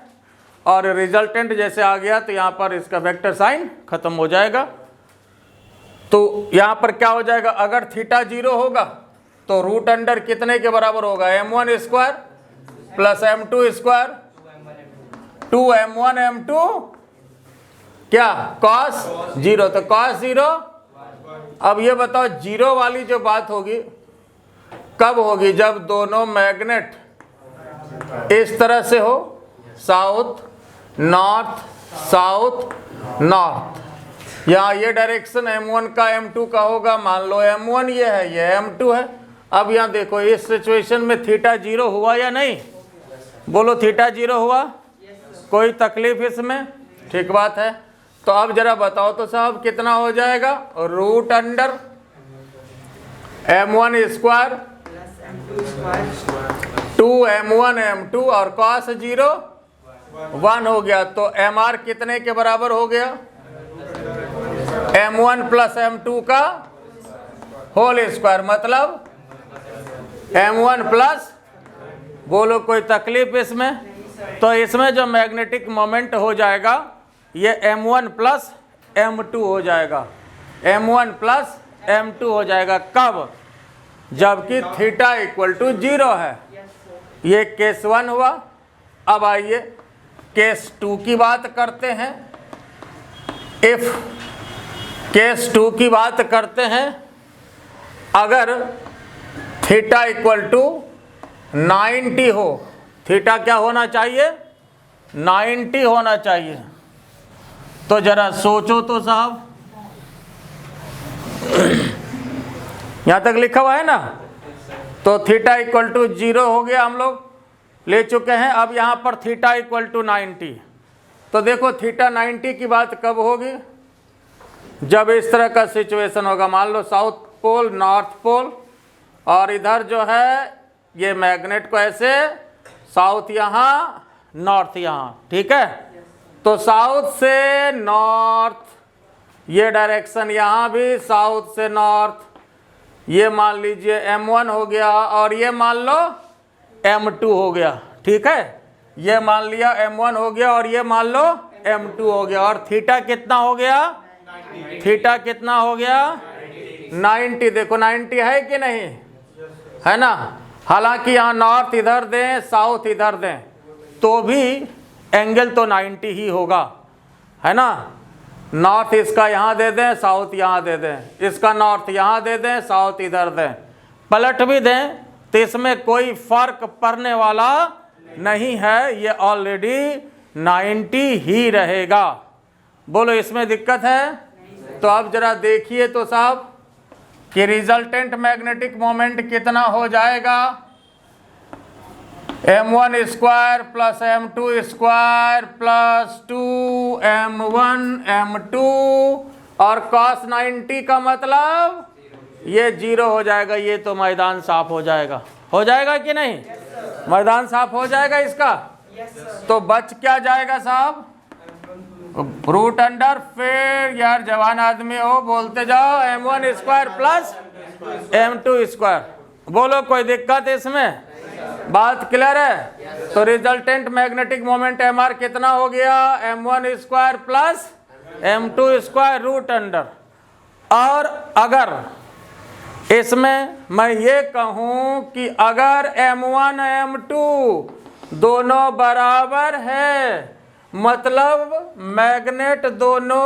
और रिजल्टेंट जैसे आ गया तो यहाँ पर इसका वेक्टर साइन खत्म हो जाएगा। तो यहाँ पर क्या हो जाएगा? अगर थीटा 0 होगा तो रूट अंडर कितने के बराबर होगा? M1 square plus M2 square 2M1 M2 क्या? cos 0। तो cos 0। अब ये बताओ 0 वाली जो बात होगी कब होगी? जब दोनों मैग्नेट इस तरह से हो, साउथ नॉर्थ साउथ नॉर्थ। यहाँ ये डायरेक्शन M1 का M2 का होगा। मान लो M1 ये है, ये M2 है। अब यहाँ देखो इस सिचुएशन में थीटा 0 हुआ या नहीं? बोलो थीटा 0 हुआ? कोई तकलीफ इसमें? ठीक बात है। तो अब जरा बताओ तो साहब कितना हो जाएगा? Root under M1 square 2M1 M2 और cos 0 1 हो गया। तो MR कितने के बराबर हो गया? M1 प्लस M2 का होल स्क्वायर, मतलब M1 प्लस, बोलो कोई तकलीफ इसमें? तो इसमें जो मैग्नेटिक मोमेंट हो जाएगा ये M1 प्लस M2 हो जाएगा। M1 प्लस M2 हो जाएगा। कब? जबकि थीटा इक्वल टू 0 है। ये केस 1 हुआ। अब आइए केस 2 की बात करते हैं। इफ केस 2 की बात करते हैं, अगर थीटा इक्वल टू 90 हो, थीटा क्या होना चाहिए? 90 होना चाहिए। तो जरा सोचो तो साहब, यहां तक लिखा हुआ है ना। तो थीटा इक्वल टू 0 हो गया, हम लोग ले चुके हैं। अब यहां पर थीटा इक्वल टू 90। तो देखो थीटा 90 की बात कब होगी? जब इस तरह का सिचुएशन होगा। मान लो साउथ पोल नॉर्थ पोल, और इधर जो है ये मैग्नेट को ऐसे साउथ यहाँ नॉर्थ यहाँ, ठीक है। तो साउथ से नॉर्थ ये डायरेक्शन यहाँ भी साउथ से नॉर्थ, ये मान लीजिए M1 हो गया और ये मान लो M2 हो गया, ठीक है। ये मान लिया M1 हो गया और ये मान लो M2 हो गया। और थीटा कितना हो गया? थीटा कितना हो गया? 90। देखो 90 है कि नहीं, है ना। हालांकि यहाँ नॉर्थ इधर दें साउथ इधर दें तो भी एंगल तो 90 ही होगा, है ना। नॉर्थ इसका यहाँ दे दें साउथ यहाँ दे दें, इसका नॉर्थ यहाँ दे दें साउथ इधर दें, पलट भी दें तो इसमें कोई फर्क पड़ने वाला नहीं है, ये ऑलरेडी 90 ही रहेगा। बोलो इसमें दिक्कत है? तो अब जरा देखिए तो साहब कि रिजल्टेंट मैग्नेटिक मोमेंट कितना हो जाएगा? M1 square plus M2 square plus 2M1 M2 और cos 90 का मतलब ये 0 हो जाएगा। ये तो मैदान साफ हो जाएगा, हो जाएगा कि नहीं? मैदान साफ हो जाएगा इसका। तो बच क्या जाएगा साहब? Root under. फिर यार जवान आदमी हो बोलते जाओ M1 square plus M2 square. बोलो कोई दिक्कत इसमें? बात क्लियर है? तो रिजल्टेंट मैग्नेटिक मोमेंट MR कितना हो गया? M1 square plus M2 square root under. और अगर इसमें मैं ये कहूँ कि अगर M1 M2 दोनों बराबर है, मतलब मैग्नेट दोनों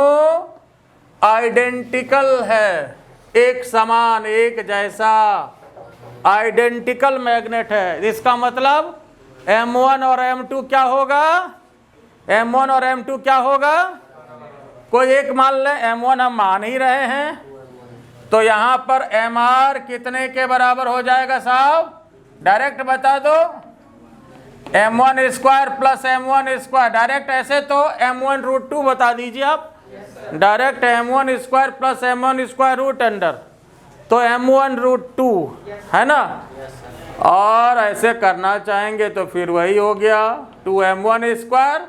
आइडेंटिकल है, एक समान एक जैसा आइडेंटिकल मैग्नेट है, इसका मतलब M1 और M2 क्या होगा? M1 और M2 क्या होगा? कोई एक मान लें, M1 हम मान ही रहे हैं, तो यहाँ पर MR कितने के बराबर हो जाएगा साहब? डायरेक्ट बता दो। M1 square plus M1 square, direct ऐसे तो M1 रूट 2 बता दीजिए आप। Direct M1 square plus M1 square root under, तो M1 रूट 2 है ना। और ऐसे करना चाहेंगे तो फिर वही हो गया 2M1 स्क्वायर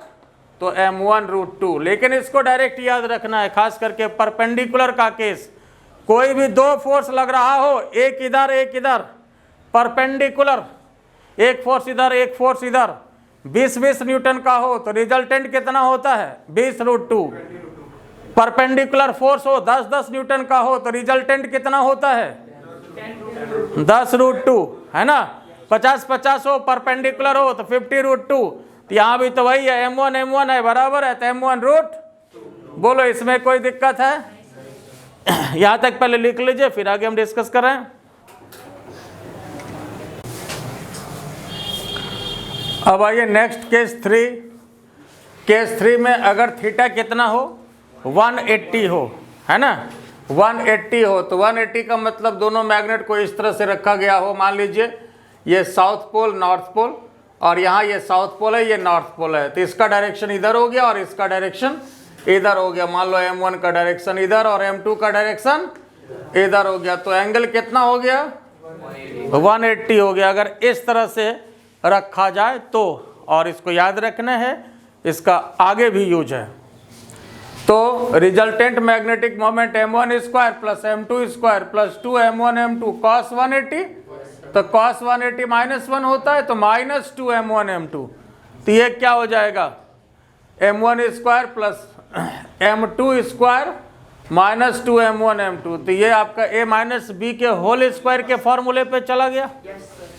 तो M1 रूट 2। लेकिन इसको डायरेक्ट याद रखना है, खास करके परपेंडिकुलर का केस। कोई भी दो फोर्स लग रहा हो, एक इधर एक इधर, परपेंडिकुलर, एक फोर्स इधर एक फोर्स इधर, 20-20 न्यूटन का हो तो रिजल्टेंट कितना होता है? 20 रूट 2। परपेंडिकुलर फोर्स हो 10-10 न्यूटन का हो तो रिजल्टेंट कितना होता है? 10 रूट 2, है ना। 50-50 हो परपेंडिकुलर हो तो 50 रूट 2। तो यहाँ भी तो वही है, M1 है बराबर है तो M1 रूट। बोलो इसमें कोई दिक्कत है? यहाँ तक पहले लिख लीजिए फिर आगे हम डिस्कस करें। अब आइए नेक्स्ट केस 3। केस 3 में अगर थीटा कितना हो? 180 हो, है ना। 180 हो तो 180 का मतलब दोनों मैग्नेट को इस तरह से रखा गया हो। मान लीजिए ये साउथ पोल नॉर्थ पोल और यहाँ ये साउथ पोल है ये नॉर्थ पोल है, तो इसका डायरेक्शन इधर हो गया और इसका डायरेक्शन इधर हो गया। मान लो M1 का डायरेक्शन इधर और M2 का डायरेक्शन इधर हो गया, तो एंगल कितना हो गया? 180 हो गया अगर इस तरह से रखा जाए तो। और इसको याद रखना है, इसका आगे भी यूज है। तो resultant magnetic moment M1 square plus M2 square plus 2M1 M2 cos 180, तो cos 180 -1 होता है तो -2M1 M2, तो ये क्या हो जाएगा? M1 square plus M2 square -2M1 M2, तो ये आपका a माइनस बी के होल स्क्वायर के फॉर्मूले पे चला गया।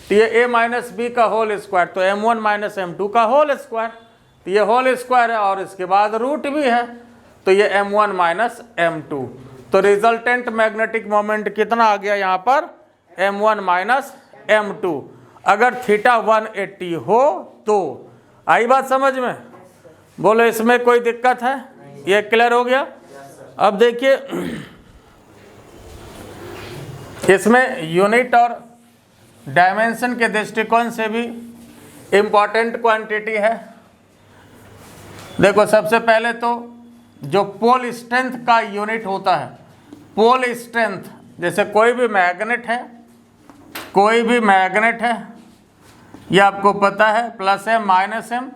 तो ये a माइनस बी का होल स्क्वायर तो M1 माइनस M2 का होल स्क्वायर, तो ये होल स्क्वायर है और इसके बाद रूट भी है, तो ये M1 माइनस M2। तो रिजल्टेंट मैग्नेटिक मोमेंट कितना आ गया यहाँ पर? M1 माइनस M2 अगर थीटा 180 हो तो। आई बात समझ में? बोलो इसमें कोई दिक्कत है? ये क्लियर हो गया? अब देखिए इसमें यूनिट और डायमेंशन के दृष्टिकोण से भी इम्पॉर्टेंट क्वांटिटी है। देखो सबसे पहले तो जो पोल स्ट्रेंथ का यूनिट होता है, पोल स्ट्रेंथ, जैसे कोई भी मैग्नेट है, कोई भी मैग्नेट है, ये आपको पता है प्लस एम माइनस एम,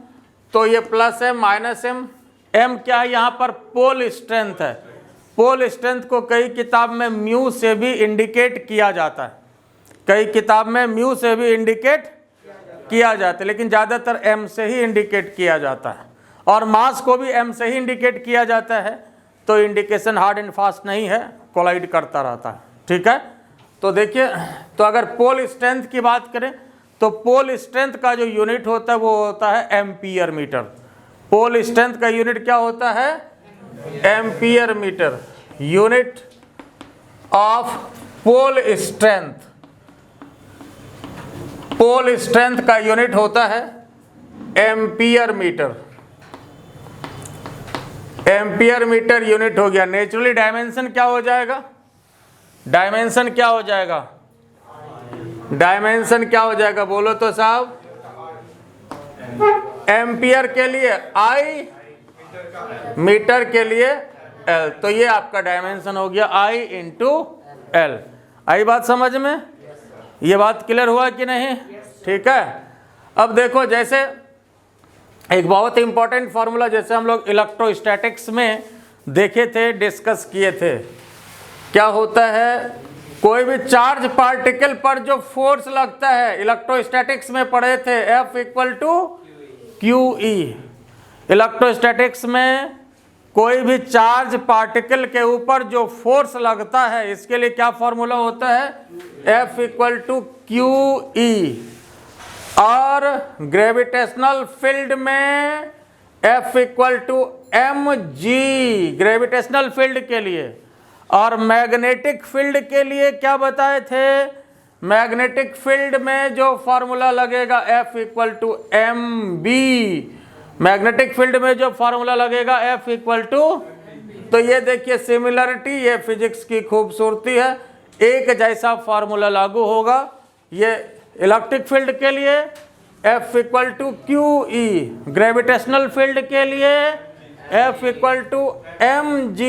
तो ये plus M minus M, M क्या है यहाँ पर? पोल स्ट्रेंथ है। पोल स्ट्रेंथ को कई किताब में म्यू से भी इंडिकेट किया जाता है, कई किताब में म्यू से भी इंडिकेट किया जाता है, लेकिन ज़्यादातर एम से ही इंडिकेट किया जाता है, और मास को भी एम से ही इंडिकेट किया जाता है। तो इंडिकेशन हार्ड एंड फास्ट नहीं है, कोलाइड करता रहता है। ठीक है, तो देखिए, तो अगर पोल स्ट्रेंथ की बात करें तो पोल स्ट्रेंथ का जो यूनिट होता है वो होता है एम्पियर मीटर। पोल स्ट्रेंथ का यूनिट क्या होता है? Ampere metre. Unit of pole strength, pole strength का यूनिट होता है ampere metre. Ampere metre unit हो गया। नेचुरली डायमेंशन क्या हो जाएगा? डायमेंशन क्या हो जाएगा? डायमेंशन क्या हो जाएगा? बोलो तो साहब। एम्पियर के लिए I, मीटर के लिए L, तो ये आपका डायमेंशन हो गया I इंटू L। आई बात समझ में? ये बात क्लियर हुआ कि नहीं? ठीक है, अब देखो, जैसे एक बहुत ही इंपॉर्टेंट फॉर्मूला जैसे हम लोग इलेक्ट्रोस्टैटिक्स में देखे थे, डिस्कस किए थे, क्या होता है? कोई भी चार्ज पार्टिकल पर जो फोर्स लगता है, इलेक्ट्रोस्टैटिक्स में पढ़े थे, F equal to QE। Electrostatics में कोई भी चार्ज पार्टिकल के ऊपर जो फोर्स लगता है, इसके लिए क्या फॉर्मूला होता है? F equal to QE। और ग्रेविटेशनल फील्ड में F equal to mg, gravitational field के लिए। और मैग्नेटिक फील्ड के लिए क्या बताए थे? मैग्नेटिक फील्ड में जो फॉर्मूला लगेगा F equal to mb। Magnetic field में जो फॉर्मूला लगेगा F इक्वल टू, तो ये देखिए सिमिलरिटी, ये फिजिक्स की खूबसूरती है, एक जैसा फॉर्मूला लागू होगा। ये इलेक्ट्रिक फील्ड के लिए F equal to QE, gravitational field के लिए F इक्वल टू mg,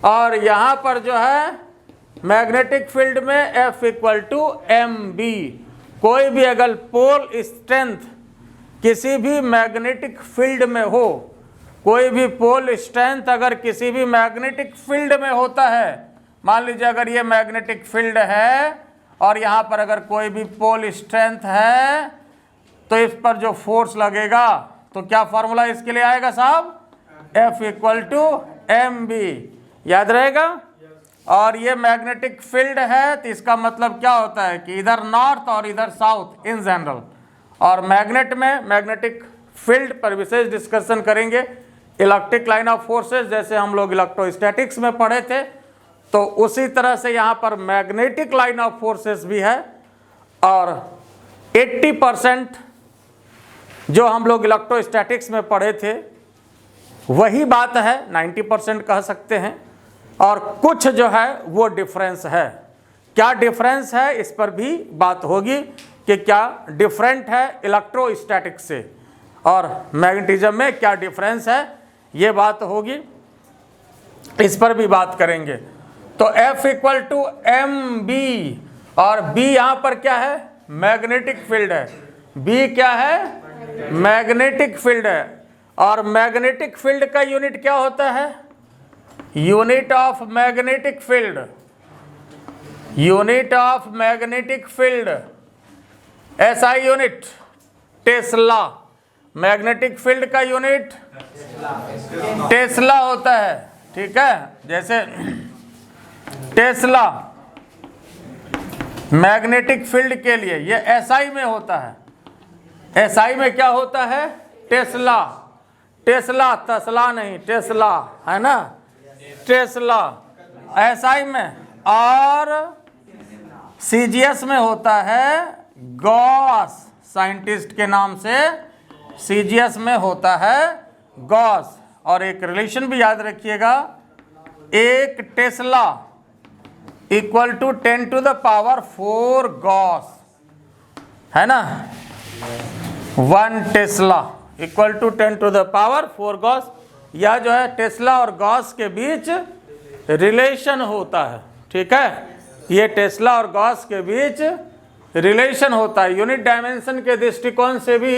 और यहाँ पर जो है मैग्नेटिक फील्ड में F इक्वल टू mb। कोई भी अगर पोल स्ट्रेंथ किसी भी मैग्नेटिक फील्ड में हो, कोई भी पोल स्ट्रेंथ अगर किसी भी मैग्नेटिक फील्ड में होता है, मान लीजिए अगर ये मैग्नेटिक फील्ड है और यहाँ पर अगर कोई भी पोल स्ट्रेंथ है, तो इस पर जो फोर्स लगेगा तो क्या फॉर्मूला इसके लिए आएगा साहब? F इक्वल टू mb, याद रहेगा। और ये मैग्नेटिक फील्ड है, तो इसका मतलब क्या होता है कि इधर नॉर्थ और इधर साउथ इन जनरल। और मैग्नेट में मैग्नेटिक फील्ड पर विशेष डिस्कशन करेंगे। इलेक्ट्रिक लाइन ऑफ फोर्सेस जैसे हम लोग इलेक्ट्रोस्टैटिक्स में पढ़े थे, तो उसी तरह से यहाँ पर मैग्नेटिक लाइन ऑफ फोर्सेस भी है। और 80% जो हम लोग इलेक्ट्रोस्टैटिक्स में पढ़े थे वही बात है, 90% कह सकते हैं। और कुछ जो है वो डिफरेंस है। क्या डिफरेंस है, इस पर भी बात होगी कि क्या डिफरेंट है इलेक्ट्रोस्टैटिक्स से और मैग्नेटिज्म में क्या डिफरेंस है, ये बात होगी, इस पर भी बात करेंगे। तो F इक्वल टू mb, और B यहाँ पर क्या है? मैग्नेटिक फील्ड है। B क्या है? मैग्नेटिक फील्ड है। और मैग्नेटिक फील्ड का यूनिट क्या होता है? Unit of magnetic field, unit of magnetic field SI unit Tesla. Magnetic field का यूनिट टेस्ला होता है। ठीक है, जैसे टेस्ला मैग्नेटिक फील्ड के लिए ये SI में होता है। SI में क्या होता है? टेस्ला। टेस्ला, तस्ला नहीं, टेस्ला है ना, टेस्ला SI में। और CGS में होता है गॉस, साइंटिस्ट के नाम से CGS में होता है गॉस। और एक रिलेशन भी याद रखिएगा, एक टेस्ला इक्वल टू 10⁴ गॉस, है ना। 1 टेस्ला इक्वल टू 10⁴ गॉस। यह जो है टेस्ला और गॉस के बीच रिलेशन होता है। ठीक है, ये टेस्ला और गॉस के बीच रिलेशन होता है। यूनिट डायमेंशन के दृष्टिकोण से भी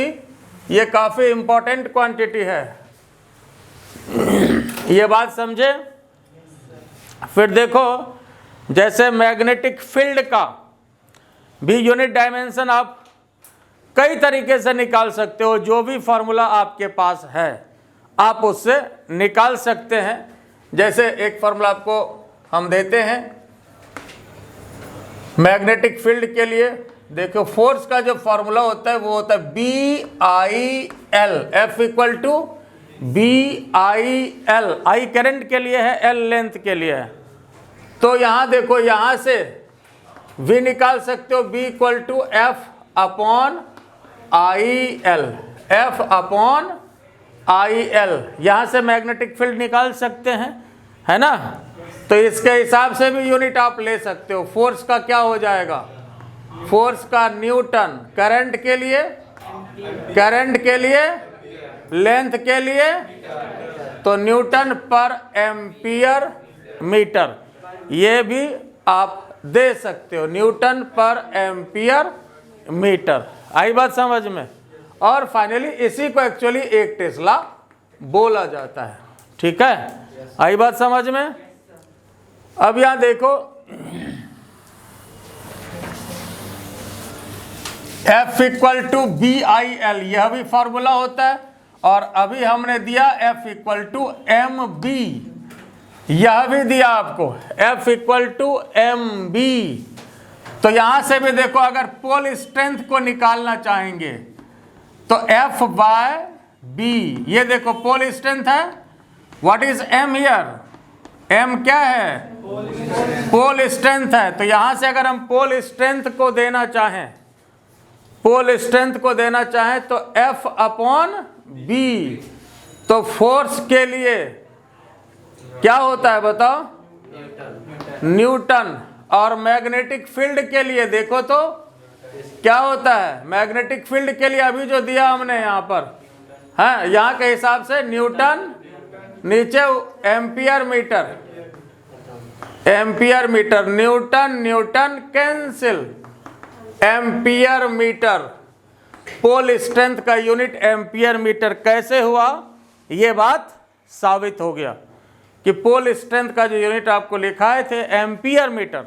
ये काफ़ी इम्पोर्टेंट क्वांटिटी है, ये बात समझे। फिर देखो, जैसे मैग्नेटिक फील्ड का भी यूनिट डायमेंशन आप कई तरीके से निकाल सकते हो। जो भी फॉर्मूला आपके पास है आप उससे निकाल सकते हैं। जैसे एक फॉर्मूला आपको हम देते हैं मैग्नेटिक फील्ड के लिए। देखो, फोर्स का जो फॉर्मूला होता है वो होता है BIL, F equal to BIL। I current के लिए है, L लेंथ के लिए है। तो यहाँ देखो, यहाँ से V निकाल सकते हो, B equal to F upon IL, F upon IL। यहाँ से मैग्नेटिक फील्ड निकाल सकते हैं, है ना। तो इसके हिसाब से भी यूनिट आप ले सकते हो। फोर्स का क्या हो जाएगा, फोर्स का न्यूटन, करंट के लिए, करंट के लिए, लेंथ के लिए तो न्यूटन पर एम्पियर मीटर, ये भी आप दे सकते हो, न्यूटन पर एम्पियर मीटर। आई बात समझ में। और फाइनली इसी को एक्चुअली एक टेस्ला बोला जाता है। ठीक है, आई बात समझ में। अब यहां देखो, F इक्वल टू BIL, यह भी फॉर्मूला होता है। और अभी हमने दिया F इक्वल टू MB, यह भी दिया आपको F इक्वल टू MB। तो यहां से भी देखो, अगर पोल स्ट्रेंथ को निकालना चाहेंगे तो F बाय B, ये देखो पोल स्ट्रेंथ है। What is M here, M क्या है, पोल स्ट्रेंथ है। तो यहां से अगर हम पोल स्ट्रेंथ को देना चाहें, पोल स्ट्रेंथ को देना चाहें तो F अपॉन B। तो फोर्स के लिए क्या होता है बताओ, न्यूटन। और मैग्नेटिक फील्ड के लिए देखो तो क्या होता है, मैग्नेटिक फील्ड के लिए अभी जो दिया हमने यहाँ पर है, यहाँ के हिसाब से न्यूटन, नीचे ampere metre, ampere metre, newton newton cancel, ampere metre. Pole strength का यूनिट एम्पियर मीटर। कैसे हुआ, ये बात साबित हो गया कि पोल स्ट्रेंथ का जो यूनिट आपको लिखाए थे एम्पियर मीटर,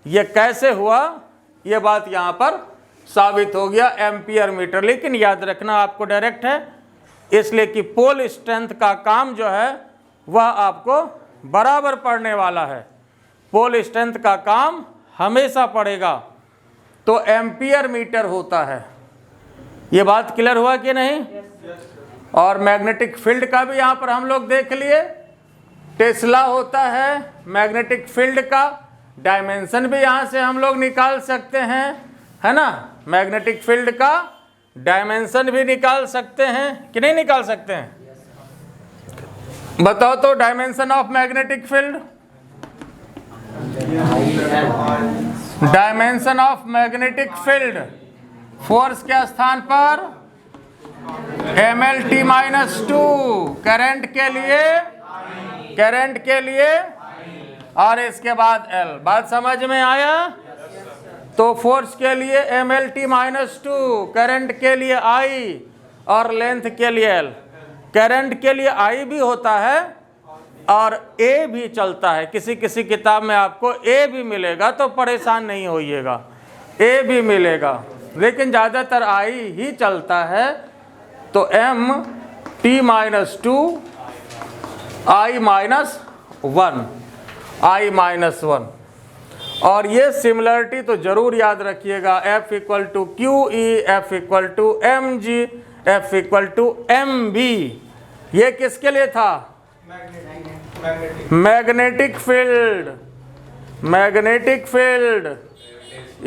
ये कैसे हुआ, ये बात यहाँ पर साबित हो गया, एम्पियर मीटर। लेकिन याद रखना आपको डायरेक्ट है, इसलिए कि पोल स्ट्रेंथ का काम जो है वह आपको बराबर पड़ने वाला है। पोल स्ट्रेंथ का काम हमेशा पड़ेगा तो एम्पियर मीटर होता है। ये बात क्लियर हुआ कि नहीं। और मैग्नेटिक फील्ड का भी यहाँ पर हम लोग देख लिए, टेस्ला होता है। मैग्नेटिक फील्ड का डायमेंशन भी यहाँ से हम लोग निकाल सकते हैं, है ना। मैग्नेटिक फील्ड का डायमेंशन भी निकाल सकते हैं कि नहीं निकाल सकते हैं, बताओ तो। Dimension of magnetic field, dimension of magnetic field, force के स्थान पर MLT-2, करंट के लिए, करंट के लिए, और इसके बाद L। बात समझ में आया। तो फोर्स के लिए MLT-2, करंट के लिए I, और लेंथ के लिए L। करंट के लिए I भी होता है और A भी चलता है, किसी किसी किताब में आपको A भी मिलेगा, तो परेशान नहीं होइएगा, A भी मिलेगा, लेकिन ज़्यादातर I ही चलता है। तो MT-2 I-1। और ये सिमिलरिटी तो जरूर याद रखिएगा, F equal to QE, F equal to MG, F equal to MB। ये किसके लिए था, मैग्नेटिक फील्ड, मैग्नेटिक फील्ड।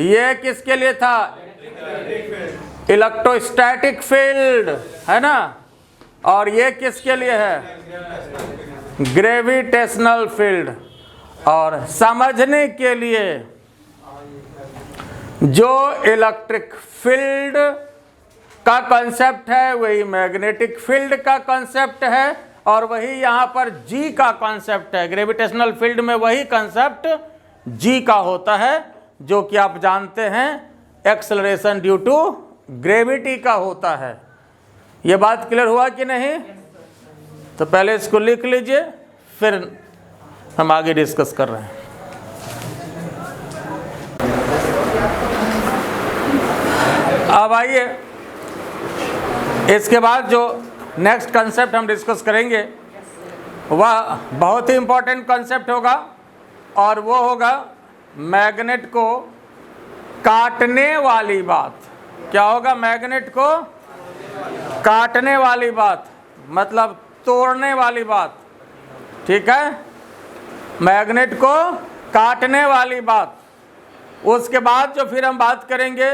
ये किसके लिए था, इलेक्ट्रोस्टैटिक फील्ड, है ना। और ये किसके लिए है, ग्रेविटेशनल फील्ड। और समझने के लिए जो इलेक्ट्रिक फील्ड का कॉन्सेप्ट है वही मैग्नेटिक फील्ड का कॉन्सेप्ट है, और वही यहाँ पर G का कॉन्सेप्ट है। ग्रेविटेशनल फील्ड में वही कॉन्सेप्ट G का होता है, जो कि आप जानते हैं एक्सेलरेशन ड्यू टू ग्रेविटी का होता है। ये बात क्लियर हुआ कि नहीं। तो पहले इसको लिख लीजिए, फिर हम आगे डिस्कस कर रहे हैं। अब आइए इसके बाद जो नेक्स्ट कंसेप्ट हम डिस्कस करेंगे वह बहुत ही इम्पोर्टेंट कंसेप्ट होगा, और वो होगा मैग्नेट को काटने वाली बात। क्या होगा? मैग्नेट को काटने वाली बात, मतलब तोड़ने वाली बात। ठीक है, मैग्नेट को काटने वाली बात। उसके बाद जो फिर हम बात करेंगे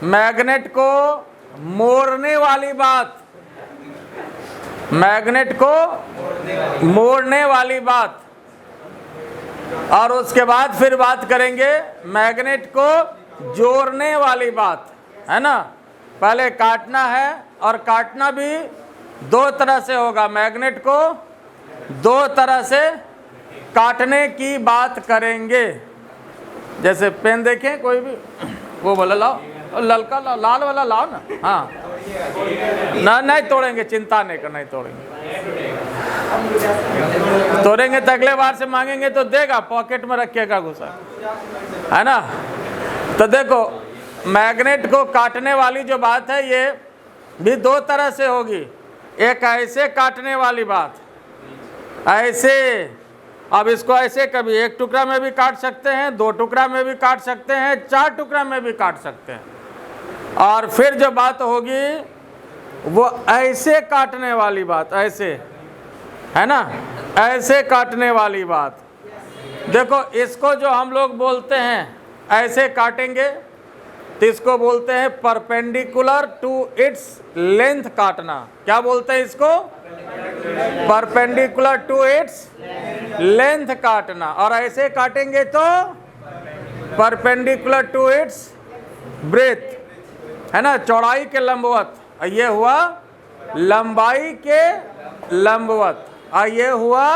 मैग्नेट को मोड़ने वाली बात, मैग्नेट को मोड़ने वाली बात। और उसके बाद फिर बात करेंगे मैग्नेट को जोड़ने वाली बात, है ना। पहले काटना है, और काटना भी दो तरह से होगा। मैग्नेट को दो तरह से काटने की बात करेंगे। जैसे पेन देखें कोई भी, वो वाला लाओ, ललका लाओ, लाल वाला लाओ ना। हाँ ना, नहीं तोड़ेंगे, चिंता नहीं करना, नहीं तोड़ेंगे। तोड़ेंगे तो अगले बार से मांगेंगे तो देगा, पॉकेट में रखिएगा घुसा, है ना। तो देखो, मैग्नेट को काटने वाली जो बात है ये भी दो तरह से होगी। एक ऐसे काटने वाली बात, ऐसे। अब इसको ऐसे कभी एक टुकड़ा में भी काट सकते हैं, दो टुकड़ा में भी काट सकते हैं, चार टुकड़ा में भी काट सकते हैं। और फिर जो बात होगी वो ऐसे काटने वाली बात, ऐसे, है ना, ऐसे काटने वाली बात। देखो, इसको जो हम लोग बोलते हैं ऐसे काटेंगे तो इसको बोलते हैं परपेंडिकुलर टू इट्स लेंथ काटना। क्या बोलते हैं इसको? परपेंडिकुलर टू इट्स लेंथ काटना। और ऐसे काटेंगे तो परपेंडिकुलर टू इट्स ब्रेथ, है ना, चौड़ाई के लंबवत। ये हुआ लंबाई के लंबवत, और ये हुआ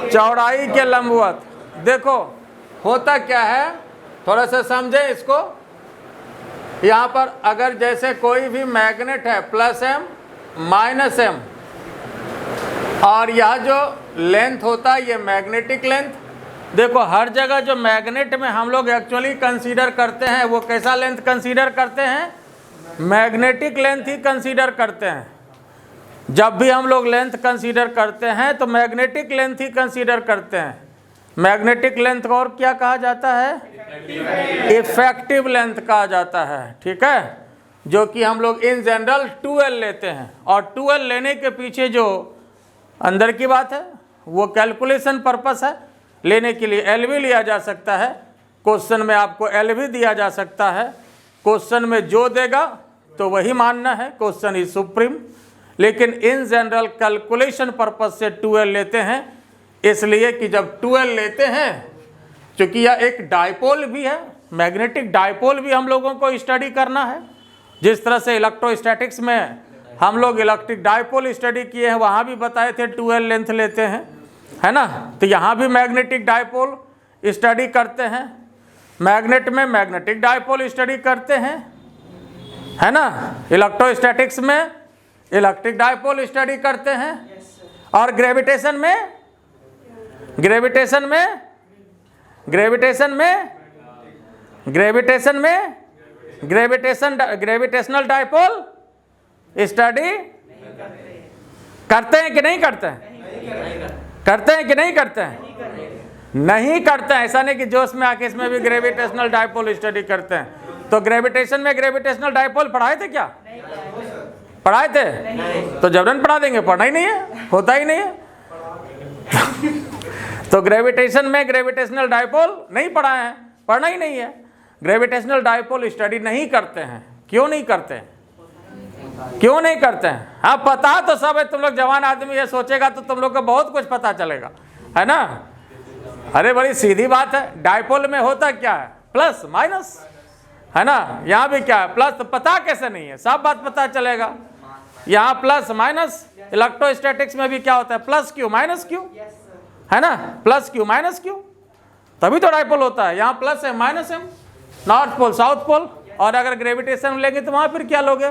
चौड़ाई के लंबवत। देखो होता क्या है, थोड़ा सा समझें इसको। यहाँ पर अगर जैसे कोई भी मैग्नेट है +m -m, और यह जो लेंथ होता है ये मैग्नेटिक लेंथ। देखो हर जगह जो मैग्नेट में हम लोग एक्चुअली कंसीडर करते हैं वो कैसा लेंथ कंसीडर करते हैं? मैग्नेटिक लेंथ ही कंसीडर करते हैं। जब भी हम लोग लेंथ कंसीडर करते हैं तो मैग्नेटिक लेंथ ही कंसीडर करते हैं। मैग्नेटिक लेंथ को और क्या कहा जाता है? इफेक्टिव लेंथ कहा जाता है। ठीक है, जो कि हम लोग इन जनरल 2L लेते हैं। और 2L लेने के पीछे जो अंदर की बात है वो कैलकुलेशन पर्पस है। लेने के लिए L भी लिया जा सकता है, क्वेश्चन में आपको L भी दिया जा सकता है। क्वेश्चन में जो देगा तो वही मानना है, क्वेश्चन इज सुप्रीम। लेकिन इन जनरल कैलकुलेशन पर्पस से 2L लेते हैं, इसलिए कि जब 2L लेते हैं, क्योंकि यह एक डायपोल भी है, मैग्नेटिक डायपोल भी हम लोगों को स्टडी करना है। जिस तरह से इलेक्ट्रोस्टैटिक्स में हम लोग इलेक्ट्रिक डायपोल स्टडी किए हैं, वहाँ भी बताए थे 2L लेंथ लेते हैं, है ना। तो यहाँ भी मैग्नेटिक डायपोल स्टडी करते हैं, मैग्नेट में मैग्नेटिक डायपोल स्टडी करते हैं, है ना। इलेक्ट्रोस्टैटिक्स में इलेक्ट्रिक डायपोल स्टडी करते हैं। और ग्रेविटेशन में ग्रेविटेशनल डायपोल स्टडी करते हैं कि नहीं करते हैं? करते हैं कि नहीं करते हैं? नहीं करते हैं। ऐसा नहीं कि जोश में आके इसमें भी ग्रेविटेशनल डायपोल स्टडी करते हैं। तो ग्रेविटेशन में ग्रेविटेशनल डायपोल पढ़ाए थे क्या? पढ़ाए थे? तो जबरन पढ़ा देंगे, पढ़ना ही नहीं है, होता ही नहीं है। तो ग्रेविटेशन में ग्रेविटेशनल डायपोल नहीं पढ़ाए हैं, पढ़ना ही नहीं है। ग्रेविटेशनल डायपोल स्टडी नहीं करते हैं। क्यों नहीं करते हैं? क्यों नहीं करते हैं? हाँ, पता तो सब है, तुम लोग जवान आदमी है, सोचेगा तो तुम लोग को बहुत कुछ पता चलेगा, है ना। अरे बड़ी सीधी बात है। डायपोल में होता क्या है? प्लस माइनस, है ना। यहाँ भी क्या है? प्लस। तो पता कैसे नहीं है? सब बात पता चलेगा। यहाँ प्लस माइनस। इलेक्ट्रोस्टैटिक्स में भी क्या होता है? प्लस क्यू माइनस क्यू, है ना। प्लस क्यू माइनस क्यू, तभी तो डायपोल होता है। यहाँ प्लस है minus M, north pole south pole. और अगर ग्रेविटेशन लेंगे तो वहाँ फिर क्या लोगे?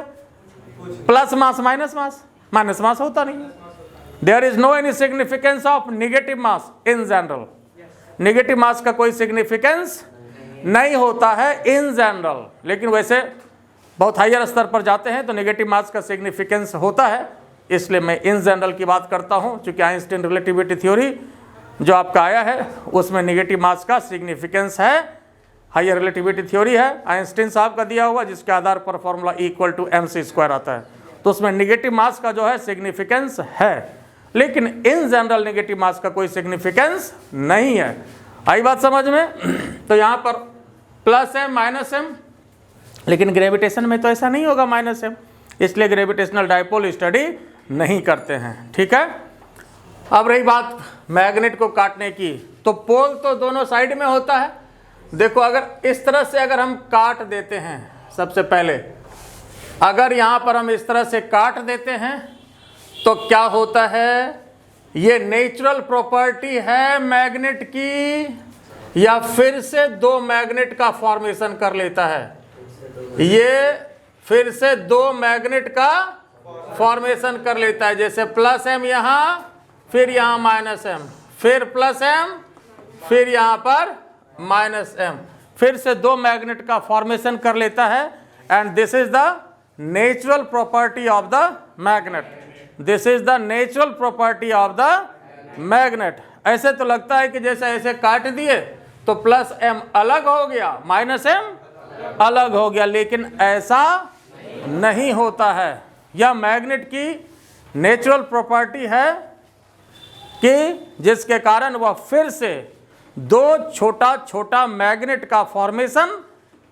Plus mass minus mass. Minus mass होता नहीं है, there is no any significance of negative mass in general. Negative mass का कोई सिग्निफिकेंस नहीं होता है इन जनरल, लेकिन वैसे बहुत हायर स्तर पर जाते हैं तो नेगेटिव मास का सिग्निफिकेंस होता है, इसलिए मैं इन जनरल की बात करता हूं। चूंकि आइंस्टीन रिलेटिविटी थ्योरी जो आपका आया है उसमें नेगेटिव मास का सिग्निफिकेंस है, हायर रिलेटिविटी थ्योरी है आइंस्टीन साहब का दिया हुआ, जिसके आधार पर फॉर्मूला E=mc² आता है, तो उसमें नेगेटिव मास का जो है सिग्निफिकेंस है, लेकिन इन जनरल नेगेटिव मास का कोई सिग्निफिकेंस नहीं है। आई बात समझ में? तो यहाँ पर +m -m, लेकिन ग्रेविटेशन में तो ऐसा नहीं होगा -m, इसलिए ग्रेविटेशनल डायपोल स्टडी नहीं करते हैं। ठीक है, अब रही बात मैग्नेट को काटने की, तो पोल तो दोनों साइड में होता है। देखो अगर इस तरह से अगर हम काट देते हैं, सबसे पहले अगर यहाँ पर हम इस तरह से काट देते हैं तो क्या होता है, ये नेचुरल प्रॉपर्टी है मैग्नेट की या फिर से दो मैग्नेट का फॉर्मेशन कर लेता है? ये फिर से दो मैग्नेट का फॉर्मेशन कर लेता है, जैसे +m यहाँ, फिर यहाँ -m, फिर +m, फिर यहाँ पर -m, फिर से दो मैग्नेट का फॉर्मेशन कर लेता है। And this is the natural property of the magnet, this is the natural property of the magnet. ऐसे तो लगता है कि जैसे ऐसे काट दिए तो +m अलग हो गया, -m अलग हो गया, लेकिन ऐसा नहीं होता है। यह मैग्नेट की नेचुरल प्रॉपर्टी है कि जिसके कारण वह फिर से दो छोटा छोटा मैग्नेट का फॉर्मेशन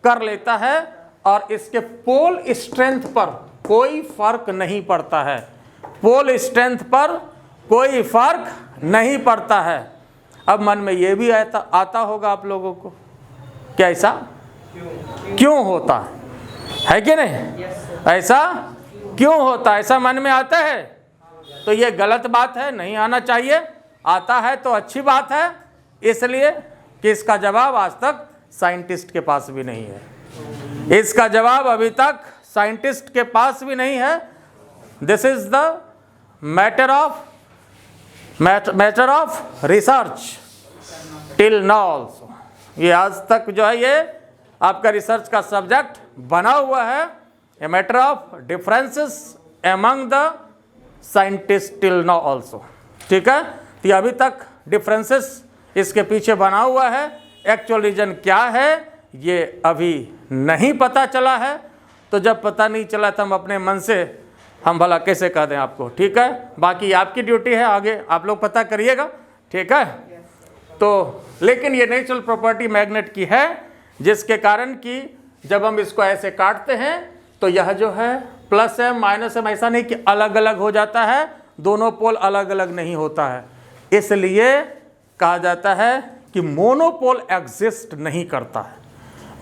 कर लेता है और इसके पोल स्ट्रेंथ पर कोई फर्क नहीं पड़ता है, पोल स्ट्रेंथ पर कोई फर्क नहीं पड़ता है। अब मन में यह भी आता होगा आप लोगों को, क्या ऐसा क्यों होता है कि नहीं? ऐसा क्यों होता है, ऐसा मन में आता है? तो ये गलत बात है, नहीं आना चाहिए। आता है तो अच्छी बात है, इसलिए कि इसका जवाब आज तक साइंटिस्ट के पास भी नहीं है, इसका जवाब अभी तक साइंटिस्ट के पास भी नहीं है। This is the matter of research till now also. ये आज तक जो है ये आपका रिसर्च का सब्जेक्ट बना हुआ है, a matter of differences among the scientist till now also. ठीक है, तो अभी तक डिफरेंसेस इसके पीछे बना हुआ है, एक्चुअल रीजन क्या है ये अभी नहीं पता चला है। तो जब पता नहीं चला तो हम अपने मन से हम भला कैसे कह दें आपको? ठीक है, बाकी आपकी ड्यूटी है, आगे आप लोग पता करिएगा। ठीक है, तो लेकिन ये नेचुरल प्रॉपर्टी मैग्नेट की है, जिसके कारण कि जब हम इसको ऐसे काटते हैं तो यह जो है +m -m ऐसा नहीं कि अलग अलग हो जाता है, दोनों पोल अलग अलग नहीं होता है। इसलिए कहा जाता है कि मोनोपोल एग्जिस्ट नहीं करता है।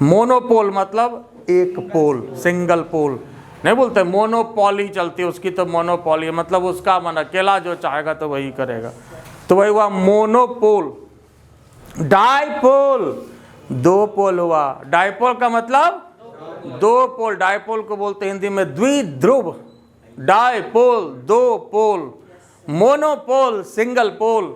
मोनोपोल मतलब एक पोल, सिंगल पोल नहीं बोलते, मोनोपोली चलती है उसकी, तो मोनोपोली मतलब उसका मन अकेला जो चाहेगा तो वही करेगा, तो वही हुआ मोनोपोल। डायपोल दो पोल हुआ, डायपोल का मतलब दो पोल, डायपोल को बोलते हैं हिंदी में द्विध्रुव, डायपोल दो पोल, मोनोपोल सिंगल पोल।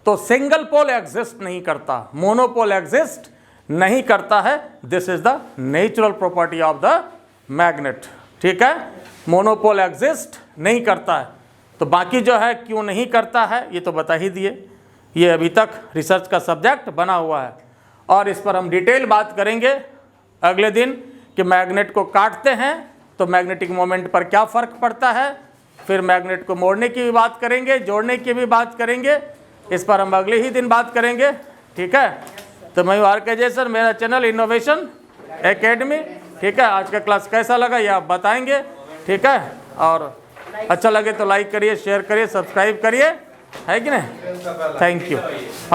तो सिंगल पोल एग्जिस्ट नहीं करता, मोनोपोल एग्जिस्ट नहीं करता है। This is the natural property of the magnet. ठीक है, मोनोपोल एग्जिस्ट नहीं करता है। तो बाकी जो है क्यों नहीं करता है ये तो बता ही दिए, ये अभी तक रिसर्च का सब्जेक्ट बना हुआ है और इस पर हम डिटेल बात करेंगे अगले दिन कि मैग्नेट को काटते हैं तो मैग्नेटिक मोमेंट पर क्या फ़र्क पड़ता है। फिर मैग्नेट को मोड़ने की भी बात करेंगे, जोड़ने की भी बात करेंगे, इस पर हम अगले ही दिन बात करेंगे। ठीक है, तो मैं RK जय सर, मेरा चैनल इनोवेशन एकेडमी। ठीक है, आज का क्लास कैसा लगा ये आप बताएंगे। ठीक है, और अच्छा लगे तो लाइक करिए, शेयर करिए, सब्सक्राइब करिए, है कि नहीं? Thank you.